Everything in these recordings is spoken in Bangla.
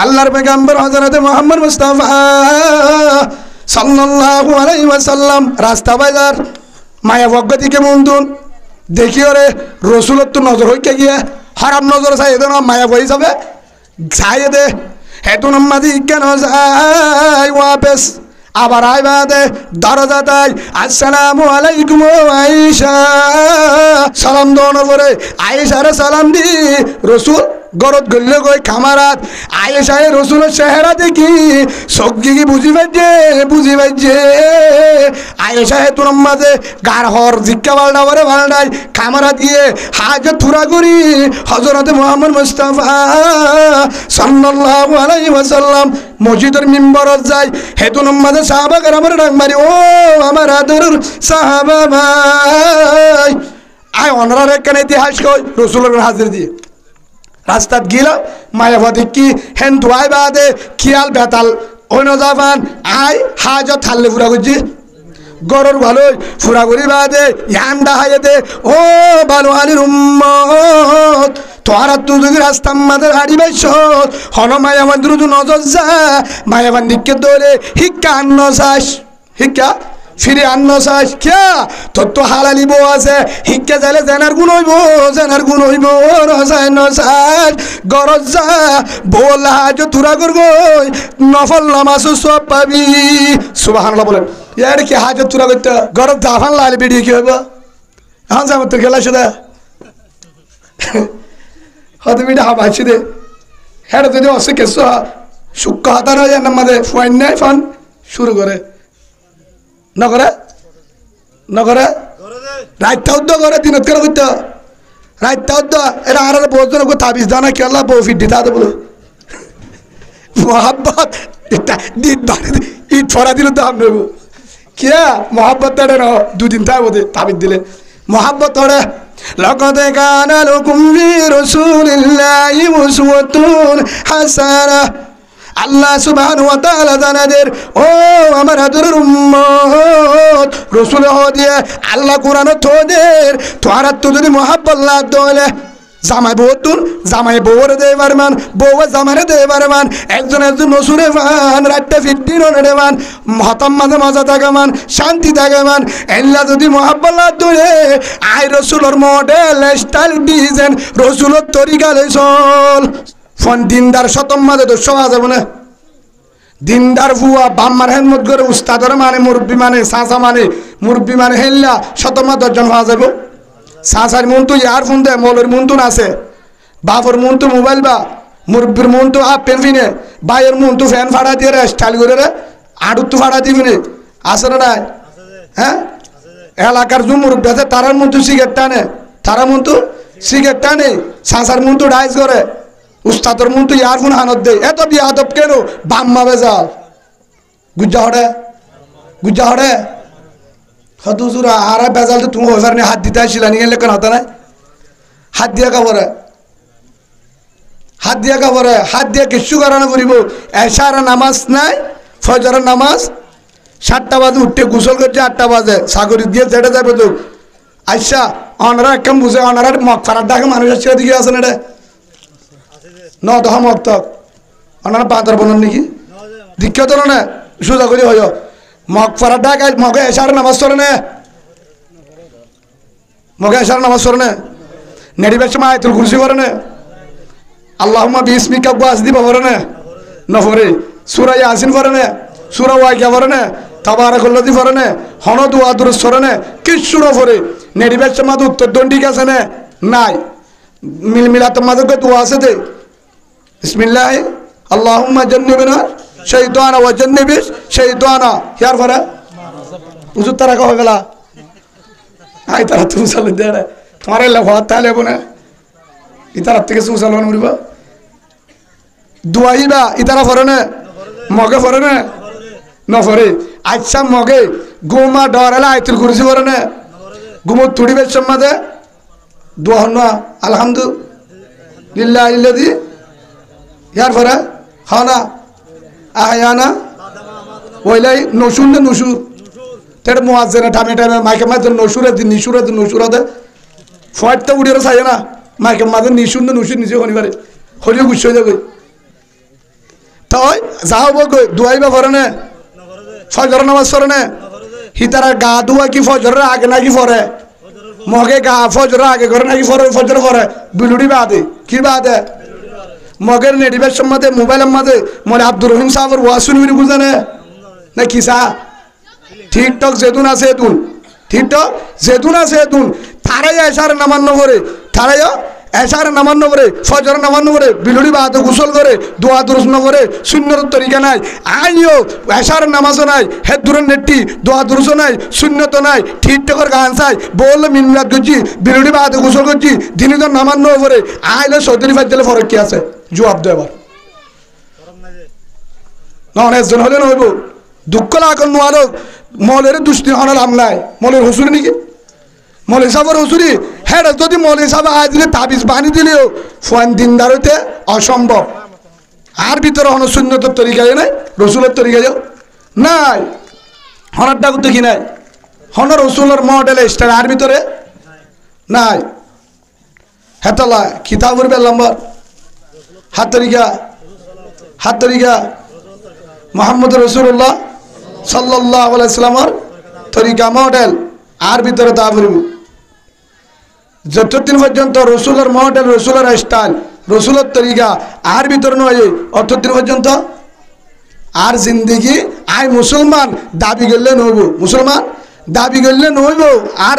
আল্লাহর পয়গম্বর হযরত মুহাম্মদ মুস্তাফা সাল্লাল্লাহু আলাইহি ওয়াসাল্লাম রাস্তা বাজার মায়া ভগতিকে মন্দুন দেখি ওরে রসুলত তো নজর হইকে গিয়া হারাম নজর চাই এদের মায়া বই যাবে চাই দে হেতু নামাদি কেন যাই ওয়াপেস আবার আইবাদে দরজা তাই আসসালামু আলাইকুম আয়েশা সালাম দোনো পরে আয়েশারে সালাম দি রসুল গরত গল্লে গই খামারাত আয়েশায়ে রসুলের চেহারা দেখি সবজি কি বুঝি পাইছে আয়েশায়ে তোর মাঝে গার হর জিক্কা বালডা বরে বালডাই খামারাত গিয়ে হাজত পুরা করি হযরত মুহাম্মদ মুস্তাফা সাল্লাল্লাহু আলাইহি ওয়াসাল্লাম মসজিদের মিম্বরত যায় হেতু নামাজে সাহাবা কেরামের ডাক মারি ও আমার আদরের সাহাবা ভাই আয় অনরার একখানে ইতিহাস কই রসুলের হাজির দিয়ে রাস্তাত গিলাম মায়াবাদী কি হেন ধোয়াই বাদে খিয়াল বেতাল অন্য জাপান আয় হাজত থাললে ফুরা করছি গরর ভালোই ফুরা করি বাদে ইয়ান্ডা হাইয়ে দে ও ভালো আলির উম্মত তোরা তুই যদি রাস্তা আমাদের হাড়ি বাইছ হন মায়াবান্দির নজর যা মায়াবান্দিকে ধরে হিক্কা আন্ন চাস হিক্কা ফিরে আন্ন চাস কিয়া তোর তো হালালি বউ আছে হিক্কে যাইলে জেনার গুণ হইব রসায় নচাস গরজ যা বল হাজ তুরা করব নফল নামাজ সব পাবি সুবহানাল্লাহ বলেন ইয়ার কি হাজ তুরা করতে গরজ জাফান লাল বেরিয়ে কি হইব এখন যাবো তোর খেলা শুধু হয়তো বিটা হাবাইছি দে হ্যাঁ যদি অসে কেসো সুখ হাতার হয়ে যায় আমাদের ফাইন নাই ফান শুরু করে নগরে রাইতা উদ্য করে দিনত করে করতে রাইতা উদ্য এটা আর বলতো তাবিজ দানা কেলা বউ ফিট দিতে হবে বলে মোহাব্বত ইট ফরা দিল তো আমি নেবো কিয়া মোহাব্বত তাড়ে ন দুদিন তাই বোধে তাবিজ দিলে মোহাব্বত তোড়ে لقد كان لكم في رسول الله أسوة حسنة আল্লাহ সুবহানাহু ওয়া তাআলা জানাদের ও আমার আদরের উম্মত রাসূল হদিয়ে আল্লাহ কোরআন তোদের তোরা তো যদি মোহাব্বত না দলে জামাই বউতুন জামাই বউরে দে পারমান বউ জামারে দে পারমান একজন নসুরে ফান রাতটা 15 নে মান হতাম মাঝে মজা থাকে মান শান্তি থাকে মান আল্লাহ যদি মোহাব্বত না দলে আই রাসূলের মডেল স্টাইল ডিজাইন রাসূলের তরিকা চল ফোন দিনদার শতম মাঝে তো সবা যাব না দিনদার ভুয়া বাম্মার হেলমত করে উস্তাদর মানে মুরব্বী মানে সাঁসা মানে মুরব্বী মানে হেল্লা শতমা 10 জন হওয়া যাব সাঁসার মন তো ইয়ারফোন দেয় মলের মন তো আছে বাপর মন তো মোবাইল বা মুরব্বীর মন তো হাফ প্যান্ট ফিনে বাইয়ের মন তো ফ্যান ফাড়া দিয়ে রে স্টাইল করে রে আড়ু তো ফাড়া দিবি নে আছে না নাই হ্যাঁ এলাকার যে মুরব্বী আছে তারার মন তো সিগারেট টানে তারা মন তো সিগারেট টানে সাঁসার মন তো ডাইস করে উস্তাদর মন তো ইয়ারফোন হানত দেয় এত বিয়াদব কেন বাম্মা বেজাল গুজ্জা হড়ে হত জুরা আর বেজাল তো তুমি ওভার নিয়ে হাত দিতে আসছিলা নিয়ে লেখেন হতো না হাত দিয়া কাপড়ে হাত দিয়া কিচ্ছু করানো করিব এশার নামাজ নাই ফজরের নামাজ 7টা বাজে উঠতে গোসল করছে 8টা বাজে সাগরি দিয়ে যেটা যাবে তো আচ্ছা অনারা একদম বুঝে অনারা মগ ফারার ডাকে মানুষ আসছে দিকে আছে না রে ন দহা মগ তক অনারা পাঁচর বলুন নাকি দীক্ষা তোর না সোজা করি হয় মগ ফারার ডাক মগে এশার নামাজ চলে না মগে এশার নামাজ চলে না নেড়িবার সময় আয়তুল কুরসি করে না আল্লাহুম্মা বিসমিকা বাস দিব করে না নফরে সূরা ইয়াসিন করে না সূরা ওয়াকিয়া করে না তাবারাকাল্লাযী করে না হন দুআ দুরুস করে না কিচ্ছু না করে নেড়িবার সময় উত্তর দণ্ডিক আছে না নাই মিলাত মাঝে দোয়া আছে দে বিসমিল্লাহ আল্লাহুম্মা জান্নিবনা শাইতানা ওয়া জান্নিবিশ শাইতানা ইয়ার পরে হুজুর তারা কহ গেলা আই তারা তুমি চালু দে রে তোমার লেখা তাহলে বনে ইতার থেকে সুসালন মরিব দুয়াইবা ইতারা পরে না মগে পরে না নফরে আচ্ছা মগে গুমা ডরালা আয়তুল কুরসি পরে না গুমো তুড়িবের সম্মাদে দোয়া হন আলহামদুলিল্লাহিল্লাযী ইয়ার পরে হানা আহয়ানা ওইলাই নসুর না নসুর তের মুয়াজ্জিনা টামে টামে মাইকে মাঝে নসুরে দিন নিসুরে দিন নসুরাতে ফয়টা উড়িয়ে চাই না মাইকে মাঝে নিসুর না নসুর নিজে হনি পারে হরিও গুছ হয়ে যাবে তাই যাও বই দুয়াইবা পড়ে না ফজর নামাজ পড়ে না হিতারা গা ধোয়া কি ফজরের আগে নাকি পড়ে মগে গা ফজরের আগে করে নাকি ফজর পড়ে বিলুড়ি বাদে কি বাদে মগের নেটিভের সম্মাদে মোবাইলের মাঝে মনে আব্দুর রহিম সাহেবের ওয়াজ শুনবি বুঝানে না কি সা টিকটক যেতুন আছে এতুন টিকটক যেতুন আছে এতুন তারাই এসার নামান্য করে তারাই এসার নামান্য করে ফজর নামান্য করে বিলুড়ি বাদ গোসল করে দোয়া দুরুস করে শূন্যর তরিকা নাই আইও এসার নামাজও নাই হেদ দূরের নেটটি দোয়া দুরুসও নাই শূন্যত নাই টিকটকের গান চাই বললো মিনরাত করছি বিলুড়ি বাদ গোসল করছি দিনই তো নামান্য করে আইলে সৌদি ফাইলে ফরক কি আছে জবাব দে এবার নজন হলে নহব দুঃখ লাখন নোয়ারো মলের দুষ্টি হনার আম নাই মলের হসুরি নাকি মৌলী সাহেবের হসুরি হ্যাঁ যদি মৌলী সাহেব আজ দিলে তাবিজ বানি দিলেও ফোন দিনদার হইতে অসম্ভব আর ভিতরে হন শূন্যতর তরিকায় নাই রসুলের তরিকায় নাই হনার ডাকুর দেখি নাই হন রসুলের মডেল স্টার আর ভিতরে নাই হেতলা কিতাবুর বেলম্বর হাত তরিকা মোহাম্মদ রসুল্লাহ সাল্লাল্লাহু আলাইহি সাল্লামের তরিকা মডেল আর ভিতরে তা বলব যতদিন পর্যন্ত রসুলের মডেল রসুলের স্টাইল রসুলের তরিকা আর ভিতরে নয় অতদিন পর্যন্ত আর জিন্দগি আয় মুসলমান দাবি করলে নইব মুসলমান দাবি করলে নইব আর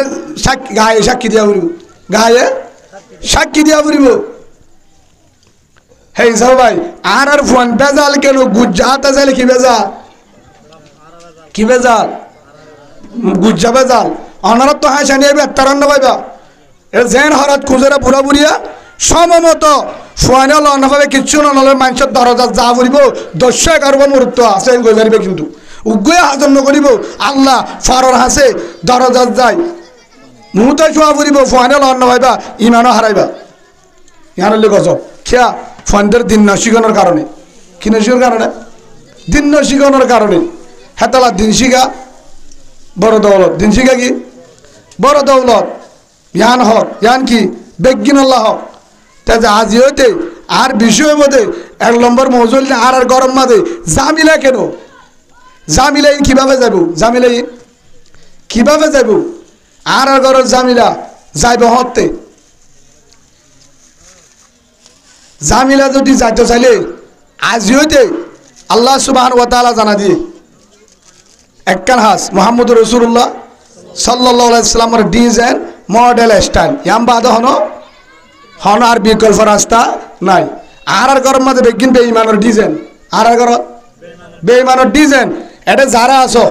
গায়ে সাক্ষী দিয়া বলব গায়ে সাক্ষী দিয়া বলব হেই সব ভাই আর ফোন বেজাল কেন গুজ্জাত আছে কি বেজাল গুজ্জা বেজাল অনারত তো হাসা নিয়ে তারান্ন পাইবা এর জেন হরাত খুঁজেরা বুড়া বুড়িয়া সমমত ফোয়ানে লনভাবে কিচ্ছু নলে মানুষের দরজা যা বলিব 10-11 মুহূর্ত আছে গই পারিবে কিন্তু উগ্গয়ে হাজর নকরিব আল্লাহ ফারর হাসে দরজা যায় মুহূর্তে শোয়া বলিব ফোয়ানে লন পাইবা ইমানও হারাইবা ইয়ানলে গজব খেয়া ফন্দের দিন নশিগণের কারণে কি নশিগণের কারণে দিন নশিগণের কারণে হেতালা দিন শিখা বড় দৌলত দিন শিখা কি বড় দৌলত ইয়ান হক ইয়ান কি বেগিন আল্লাহ হক তাই আজ হইতে আর বিষয় মধ্যে 1 নম্বর মৌজুল আর গরম মাঝে জামিলা কেন জামিলাই কিভাবে যাব জামিলাই কিভাবে যাব আর গরম জামিলা যাইব হতে জামিলা যদি যাইতে চাইলে আজ হইতে আল্লাহ সুবহানাহু ওয়া তাআলা জানা দিয়ে একখান হাস মোহাম্মদ রসুল্লাহ সাল্লাল্লাহু আলাইহি সাল্লামের ডিজাইন মডেল স্টাইল ইয়াম বাদ হন আর বিকল্প রাস্তা নাই আর গরম মধ্যে বেগিন বেঈমানের ডিজাইন আর গর বেঈমানের ডিজাইন এটা যারা আছো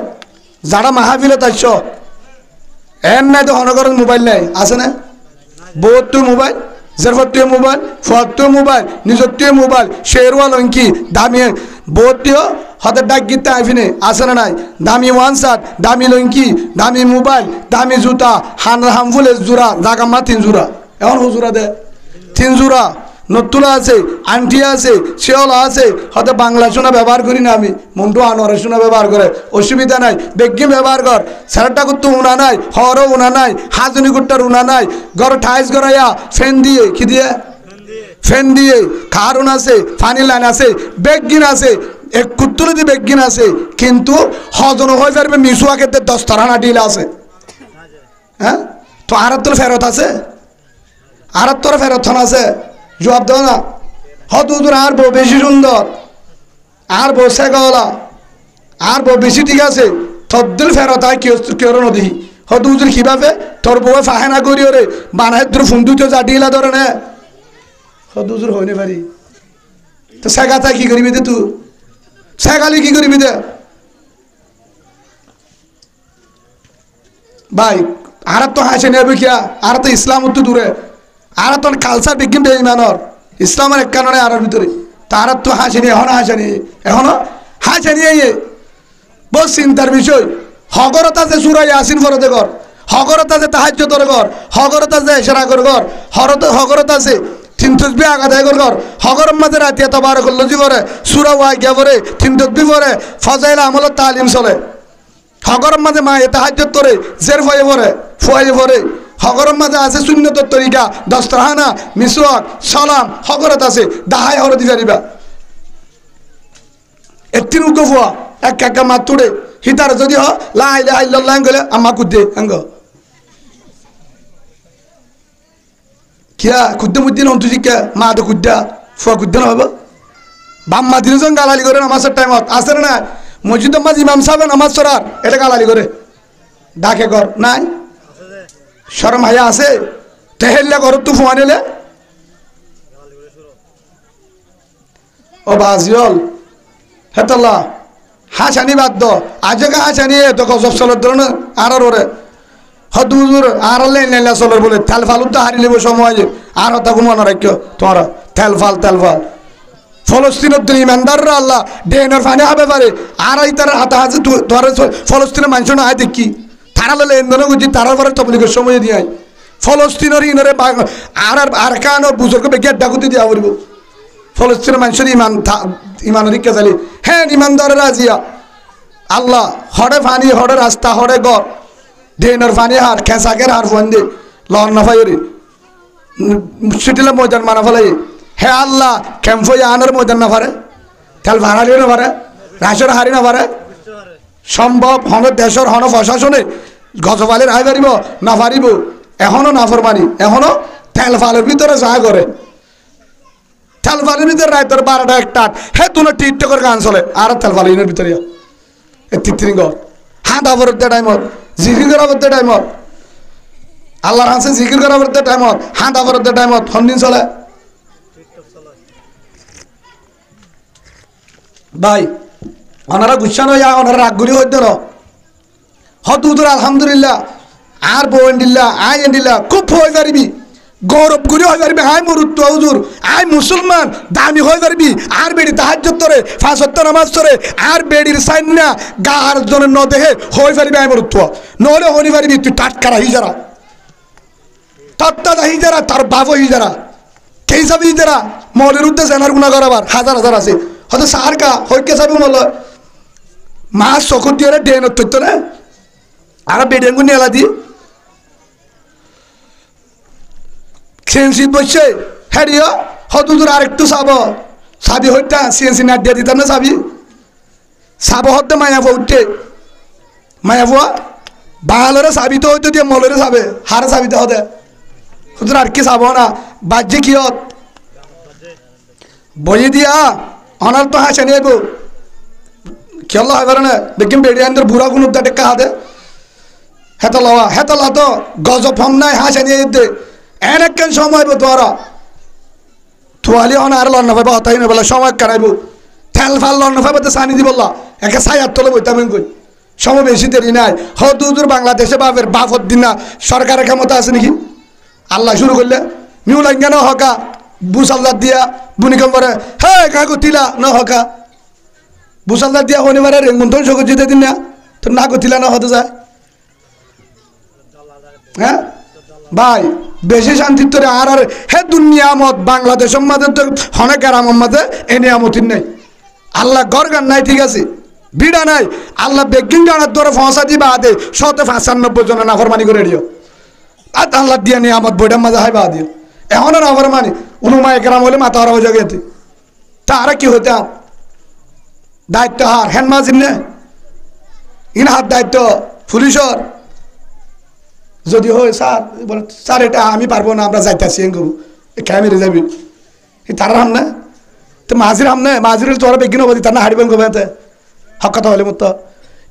যারা মাহফিলত আছো এন নাই তো হনগরের মোবাইল নাই আছে না বহুত মোবাইল জরফতীয় মোবাইল ফতুয় মোবাইল নিজতীয় মোবাইল শেরওয়াল অঙ্কি দামি বহুতীয় হতে ডাক গীতা আইফিনে আছে না নাই দামি ওয়ানসাট দামি লঙ্কি দামি মোবাইল দামি জুতা হামফুলের জোড়া জাগামা 3 জোড়া এখন হুজুরা দে 3 জোড়া নতুলা আছে আন্টি আছে শেওলা আছে হতে বাংলা শোনা ব্যবহার করি না আমি মন্টু আনোয়ারের শোনা ব্যবহার করে অসুবিধা নাই বেগ্যে ব্যবহার কর স্যারটা করতে উনা নাই হরও উনা নাই হাজনি গুট্টার উনা নাই ঘর ঠাইস গড়াইয়া ফ্যান দিয়ে কি দিয়ে ফ্যান দিয়ে কারণ আছে ফানি লাইন আছে বেগিন আছে এক কুত্তুলে দিয়ে বেগিন আছে কিন্তু হজন হয়ে যাবে মিশুয়া ক্ষেত্রে 10 তারানা ডিল আছে হ্যাঁ তো আরাত্তর ফেরত আছে আরাত্তর ফেরত আছে জবাব দাও না হদুদুর আর বউ বেশি সুন্দর আর বউ সেগলা আর বউ বেশি ঠিক আছে তদ্দিল ফেরত হয় কেউ নদী হদুদুর কিভাবে তোর বউ ফাহেনা করি ওরে বানায় তোর ফুন্দুতে জাটিলা ধরে নে হদুদুর হইনে পারি তো সেগাতা কি করিবি দে তুই সেগালি কি করিবি দে ভাই আর তো হাসে নেবে কিয়া আর তো ইসলাম তো দূরে আর তো কালচার বিজ্ঞান বেঈমানর ইসলামের এক কারণে আর ভিতরে তার তো হাসেনি এখনো হাসেনি বহু চিন্তার বিষয় হগরতা যে সুরা ইয়াসিন ফরতে কর হগরতা যে তাহাজ্জুদের কর হগরতা যে ইশরা কর হগরতা যে তিন তসবিহ আগাদায় কর হগরম মাঝে রাতে তাবারাকাল্লাহি করে সূরা ওয়াকিয়া পড়ে তিন তসবিহ পড়ে ফজাইল আমল তালিম চলে হগরম মাঝে মা তাহাজ্জুদ করে জের ফয়ে পড়ে হগরম মাঝে আছে সুন্নতের তরিকা দস্তরখানা মিসওয়াক সালাম হগরত আছে দাহাই হরদি পারিবা একদিন উকে ফুয়া এক একা মাত তুড়ে হিতার যদি হ লা ইলাহা ইল্লাল্লাহ গলে আম্মা কুদ্দে আঙ্গ কিয়া কুদ্দে মুদ্দিন হন তুই কে মা তো কুদ্দা ফুয়া কুদ্দে না হবে বাম্মা দিনজন গালালি করে নামাজের টাইমত আসে না মসজিদ মাঝ ইমাম সাহেব নামাজ সরার এটা গালালি করে ডাকে কর নাই শরম হায়া আছে তেহেল্লা ঘর তু ফুয়া নিলে ও বাজিয়ল হেতল্লা হাসানি বাদ দ আজকে হাসানি তো গজব চলার ধরনের আর ওরে হদুজুর আর লেন চলার বলে তেল ফালুর তো হারি লিব সময় আর হতা কোনো মনে রাখিও তোমার তেল ফাল ফলস্তিনের দিন ইমানদাররা আল্লাহ ডেনের ফানে হবে পারে আর এই তার হাতে হাতে তোমার ফলস্তিনের মানুষ না হয় দেখি তারা লেনদেনও করছি তারা পরে তবলিগের সময় দিয়ে ফলস্তিনের ইনরে আর কান বুজুর্গ বেগে ডাকুতি দিয়া পড়ব ফলস্তিনের মানুষের ইমানের দিকে চালি হ্যাঁ ইমানদারের আজিয়া আল্লাহ হরে ফানি হরে রাস্তা হরে গড় ডেনের ফানি হার খেসাকের হার ফোন দে লন না ফাইরি সিটিলে ময়দান মানা ফেলাই হে আল্লাহ ক্যাম্পই আনার ময়দান না পারে তেল ভাড়ালিও না পারে রাশের হারি না পারে সম্ভব হন দেশের হন প্রশাসনে গজবালের আয় পারিব না পারিব এখনো না ফরমানি এখনো তেল ফালের ভিতরে যা করে তেল ফালের ভিতরে রাতের 12টা 1টা হে তুলে টিকটকের গান চলে আর তেল ফালের ভিতরে তিন ঘর হাঁটা বরতে টাইমত জিকির করা বলতে টাইমত আল্লাহর হাসে জিকির করা বলতে টাইমত হাঁটা বরতে টাইমত হন্দিন চলে ভাই ওনারা গুচ্ছানো যা ওনারা রাগগুলি হইতে হতুদুর আলহামদুলিল্লাহ আর বন্ডিল্লা আয় এন্ডিল্লা খুব হয়ে পারবি গৌরব করে হয়ে পারবি আয় মরুত্ব হুজুর আয় মুসলমান দামি হয়ে পারবি আর বেড়ি তাহাজ্জুদ করে 5 ওয়াক্ত নামাজ করে আর বেড়ির সাইন না গার জন্য ন দেহে হয়ে পারবি আয় মরুত্ব নহলে হনি পারবি তুই টাটকারা হিজারা তত্তা হিজারা তার বাবু হিজারা কেই যাবি হিজারা মলের উদ্দেশ্যে এনার গুণা করাবার হাজার হাজার আছে হয়তো সার কা হইকে যাবি মল মাছ চকুর দিয়ে ড্রেনত তৈত না আর বেডেঙ্গু নেলা দি সিএনসি বসছে হ্যারিও হতুদুর আরেকটু সাবি হইতা সিএনসি নাট দিয়ে দিতাম না সাবো হতে মায়াবো উঠতে মায়াবো বাঙালোরে সাবি তো হইতো দিয়ে মলেরে সাবে হারে সাবিতে হতে হুজুর আর কি সাবো না বাজ্যে কি হত বইয়ে দিয়া অনার তো হাসে নেব খেলা হয় পারে না দেখিম বেড়িয়ানদের বুড়া গুণ টেক্কা হাতে হেতলা তো গজব হম নাই হাসে নিয়ে দে এনেকেন সময় তোরা তোয়ালি হন আর লন পাইব হতাই না বলে সময় কারাইব তেল ফাল লন পাইব তো সানি দি বললা একে সাইয়ার তলে বইতাম কই সময় বেশি দেরি নাই হদুদুর বাংলাদেশে বাপের বাপর দিন না সরকারের ক্ষমতা আছে নাকি আল্লাহ শুরু করলে মিউ লাইঙ্গা না হকা বুসাল্লার দিয়া বুনিকম করে হে কাকু তিলা না হকা বুসাল্লার দিয়া শনিবারে রেঙ্গুন সগর যেতে দিন না তো না গতিলা না হতে যায় হ্যাঁ ভাই বেশি শান্তির তোরে আর হে দুনিয়ামত বাংলাদেশের মাঝে তো অনেক গ্রামের মাঝে এ নিয়ামতির নেই আল্লাহ গরগান নাই ঠিক আছে বিড়া নাই আল্লাহ বেগিন গানার ধরে ফসা দিবা আদে 195 জনের নাফরমানি করে দিও আর আল্লাহ দিয়া নিয়ামত বইটার মাঝে হাইবা দিও এখনো নাফরমানি উনুমা একরাম হলে মাথা হারা হয়ে যাবে তারা কি হইতাম দায়িত্ব হার হেন মাঝিন নে ইন হাত দায়িত্ব পুলিশর যদি হয় স্যার বলে স্যার এটা আমি পারবো না আমরা যাইতেছি ক্যামেরে যাবি তারা হাম না তো মাঝির হাম না মাঝির তোরা বেগিন হবো তার না হারিবেন গোবেতে হক কথা হলে মতো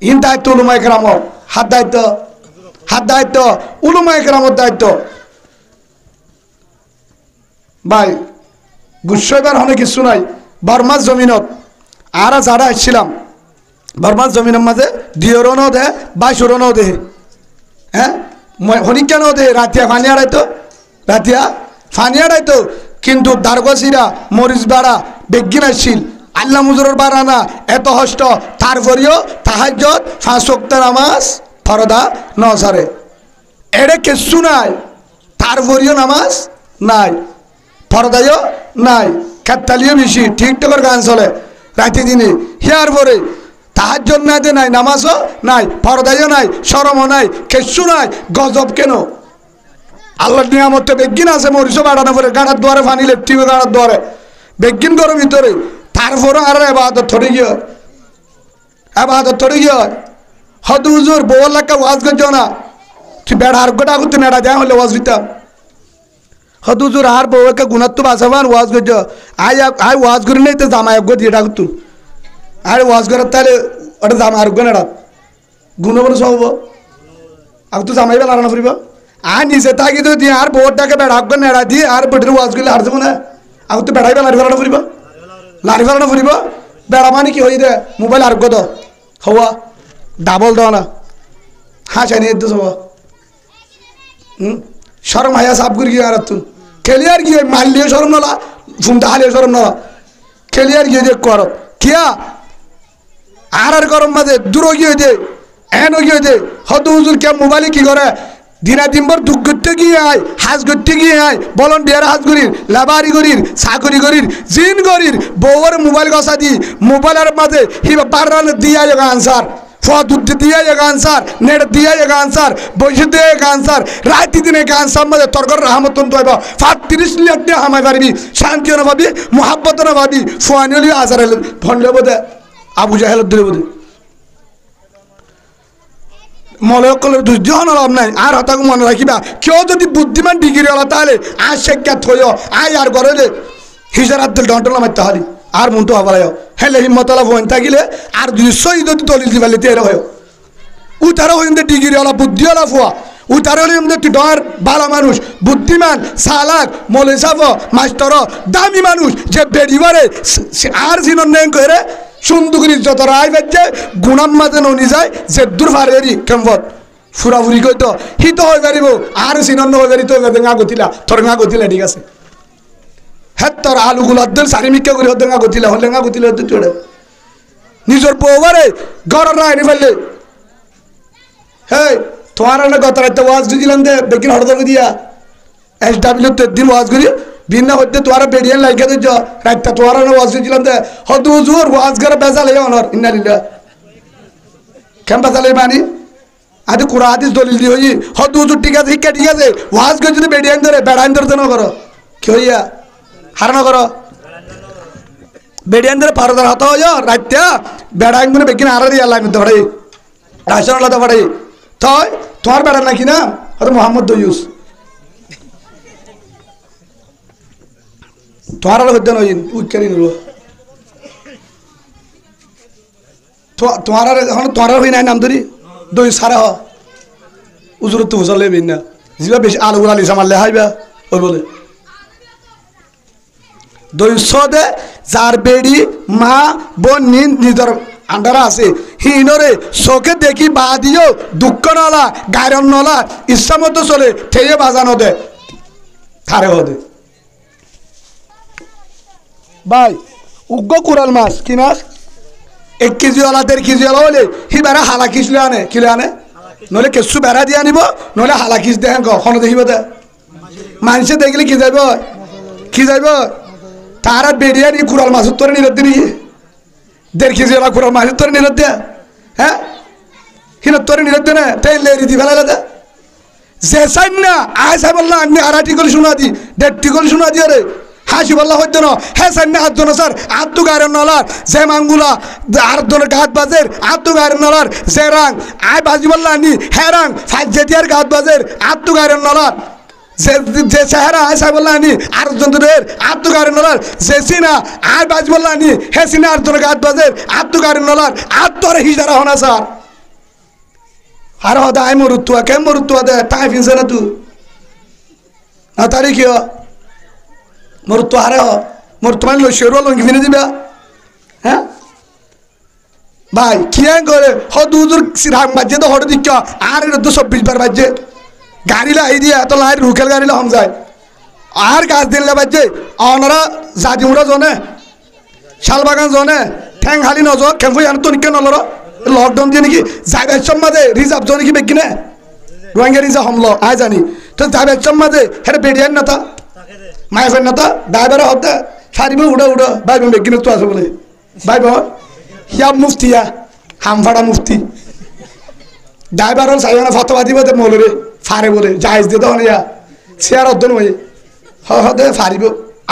ইন দায়িত্ব উলুমা একরামর হাত দায়িত্ব উলুমা একরামর দায়িত্ব ভাই গুসাইবার হনে কিছু নাই বর্মার জমিনত আর যারা আসছিলাম বর্মার জমিনের মাঝে দিয়রও ন দে বাইশরও ন দেহে হ্যাঁ হনিকা ন দে রাতিয়া ফানি আড়াইতো কিন্তু দারগসিরা মরিচ বাড়া বেগিন আসছিল আল্লাহ মুজুরের বাড়ানা এত হষ্ট তারপরেও তাহাজ্জুদ 5 ওয়াক্ত নামাজ ফরদা ন সারে এড়ে কিছু নাই তারপরেও নামাজ নাই ফরদাইও নাই খেতালিও বেশি ঠিকঠাকের গান চলে রাতে দিনে হিয়ার পরে তাহাজ্জুদ না দে নাই নামাজও নাই ফরদাইও নাই শরমও নাই কিচ্ছু নাই গজব কেন আল্লাহর নিয়ামত বেগিন আছে মরিচও বাড়ানো পরে গাড়ার দ্বারে ফানি লেপটিবে গাড়ার দ্বারে বেগিন করো ভিতরে তারপরও আর ইবাদত ধরে গিয়ে আবাদত তোর কি হয় হদ হুজুর বউর লাখা ওয়াজ করছ না তুই বেড়া আর গোটা করতে নেড়া দেয়া হলে ওয়াজ দিতাম হদ হুজুর আর বউকে গুণাত্ম বাঁচাবান ওয়াজ করছ আই ওয়াজ করি নাই তো জামাই অজ্ঞ দিয়ে ডাকতুন আর ওয়াজ করার তাহলে ওটা জামাই আর নেড়া গুণ বলে সব আর তো জামাই বেলা রান্না করিব আর নিজে থাকি তো দিয়ে আর বউটাকে বেড়া অজ্ঞ নেড়া দিয়ে আর বেটির ওয়াজ করলে আর যাবো না আর তো বেড়াই বেলা লাড়ি ফেলানো করিব লাড়ি ফেলানো করিব বেড়া মানে কি হয়ে দে মোবাইল আর গদ হওয়া ডাবল দেওয়া না হাসানি এদ সব সরম হায়া সাফ করি গিয়ে আর তুন খেলি আর গিয়ে মারলিও সরম নলা ফুমটা হালিও সরম নলা খেলি আর গিয়ে দেখ কর কিয়া আর গরম মাঝে দূর গিয়ে দে এন গিয়ে দে হত হুজুর কে মোবাইলে কি করে দিনা দিনভর দুঃখ করতে গিয়ে আয় হাজ করতে গিয়ে আয় বলন বিয়ার হাজ করির লাবারি করির চাকরি করির জিন করির বউর মোবাইল গসা দি মোবাইলের মাঝে হিবা পারান দিয়া এক আনসার ফদুদ্দ দিয়া এক আনসার নেট দিয়া এক আনসার বৈশ দিয়ে এক আনসার রাতি দিনে এক আনসার মাঝে তর্কর রাহমতন তৈব 35 লাখ দিয়ে হামাই পারবি শান্তিও না ভাবি মোহাব্বত না ভাবি ফুয়ানি আসার ফন্ডে বোধে আবু জাহেল দিলে বোধে মলয়কলের দুর্যোগ লাভ নাই আর হতাকে মনে রাখিবা কেউ যদি বুদ্ধিমান ডিগ্রি হলো তাহলে আর শেখাত হইয় আয় আর ঘরে দে হিজারাত দিল ডন্টলা মারতে হারি আর মনটো হবালাই হেলে হিম্মতলা ফোন থাকিলে আর যদি সই যদি দলিল দিবালি তেরো হয় উতারও হইম ডিগ্রি হলা বুদ্ধি হলা ফুয়া উতারও হইম তুই ডর ভালো মানুষ বুদ্ধিমান সালাক মলে সাফ মাস্টর দামি মানুষ যে বেড়িবারে আর সিনন নেই করে সুন্দুগুলি যত রায় বাজছে গুণাম মাঝে ননি যায় যে দূর ফারি কেমপত ফুরাফুরি কইত হি তো হয়ে পারিব আর সিনন হয়ে পারি তো গা গতিলা তোর গা গতিলা ঠিক আছে হ্যাঁ তোর আলুগুলো হদ্দের সারি মিক্কা করে হদ্দের গা গতিলা হলে গা গতিলা হদ্দের চড়ে নিজের বউবারে ঘর রায় নি ফেললে হ্যাঁ তোমার গত রাতে ওয়াজ দিলাম দে বেকিন হড়দর দিয়া SW তো দিন ওয়াজ করি বিনা হতে তোরা বেরিয়ে লাইকা দিছ রাতটা তোরা ওয়াজ দিলাম দে হদ হুজুর ওয়াজ করে বেজালে অনর ইন্নালিল্লাহ কেন বেজালে মানি আদি কুরআন হাদিস দলিল দি হই হদ হুজুর ঠিক আছে ওয়াজ করে যদি বেরিয়ে ধরে বেড়াইন ধরতে না করো কি হইয়া হার না করো বেরিয়ে ধরে পারদার হতা হই রাতটা বেড়াইন মানে বেকিন আর রিয়া লাগবে ধরে রাশন আলাদা পড়ে তাই তোমার বেড়া নাকি না হয়তো মোহাম্মদ দয়ুস তোমার হইতে নয় উইকারি নিল তোমার এখন তোমার হই নাই নাম ধরি দই সারা হ উজুর তো হুজলে বিন না যা বেশি আলু আলি সামালে হাইবা ওই বলে দই সদে যার বেড়ি মা বোন নিজের আন্ডারা আছে হিনরে চোখে দেখি বা দিও দুঃখ নলা গায়রন নলা ইচ্ছা মতো চলে ঠেয়ে বাজানো দে থারে হদে ভাই উগ্র কুড়াল মাছ কি মাছ 1 কেজি ওলা 1.5 কেজি ওলা হলে হি বেড়া হালা খিচলে আনে কিলে আনে নহলে কেঁচু বেড়া দিয়ে আনিব নহলে হালা খিচ দেখেন খন দেখিব দে মানুষে দেখলে কি যাইব তারা বেরিয়ে নি কুড়াল মাছের তোরে নিরত দিবি 1.5 কেজি ওলা কুড়াল মাছের তোরে নিরত দে হ্যাঁ হিনত তোরে নিরত দে না তাই লেরি দি ফেলা দে যে চাই না আয় চাই বললাম আমি আড়াইটি গলি শোনা দি 1.5 গলি শোনা দি রে হাসি বললা হইতো না হ্যাঁ স্যার না হাত স্যার আত্মু গায়ের নলার যে মাঙ্গুলা আর দোনের গাত বাজের আত্মু গায়ের নলার যে রাং আয় বাজি বললা আনি হ্যাঁ রাং ফাইজ জেটিয়ার গাত বাজের আত্মু গায়ের নলার যে চেহারা আয় সাই বললা আনি আর জন্তুদের আত্মু গায়ের নলার যে সিনা আয় বাজি বললা আনি হ্যাঁ সিনা আর দোনের গাত বাজের আত্মু গায়ের নলার আত্মর হিজারা হনা স্যার আর হদা আয় মরুত্তুয়া কেম মরুত্তুয়া দে টাই ফিনছে না তু না তারি কি মোর তো হারে মোর তোমার লইসেরও লঙ্গি ফিনে দিবা হ্যাঁ ভাই কিয়া করে হদুর রাম বাজে তো হঠাৎ দিক আর তো 24 বার বাজে গাড়ি লাই দিয়া তো লাই রুকেল গাড়ি হম যায় আর গাছ দিলে বাজে অনারা জাদিমুরা জনে শালবাগান জনে ঠ্যাং হালি নজ খেমফুই আন তো নিকে নলর লকডাউন দিয়ে নাকি যাইবে সম্মাদে রিজার্ভ জনে কি বেকিনে রোহিঙ্গা রিজার্ভ হমলো আয় জানি তো যাইবে সম্মাদে হেরে বেরিয়ান না তা মায়ের ফের না তো ড্রাইভার হতে সারিব উড়ো ভাই বোন বেগিন তো আছে বলে ভাই বোন হিয়া মুফতিয়া হামফাড়া মুফতি ড্রাইভার হল সাইবানা ফতোয়া দিব তো মৌলরে ফারে বলে জাহেজ দিয়ে তো ইয়া চেয়ার অধ্যন হয়ে হদে ফারিব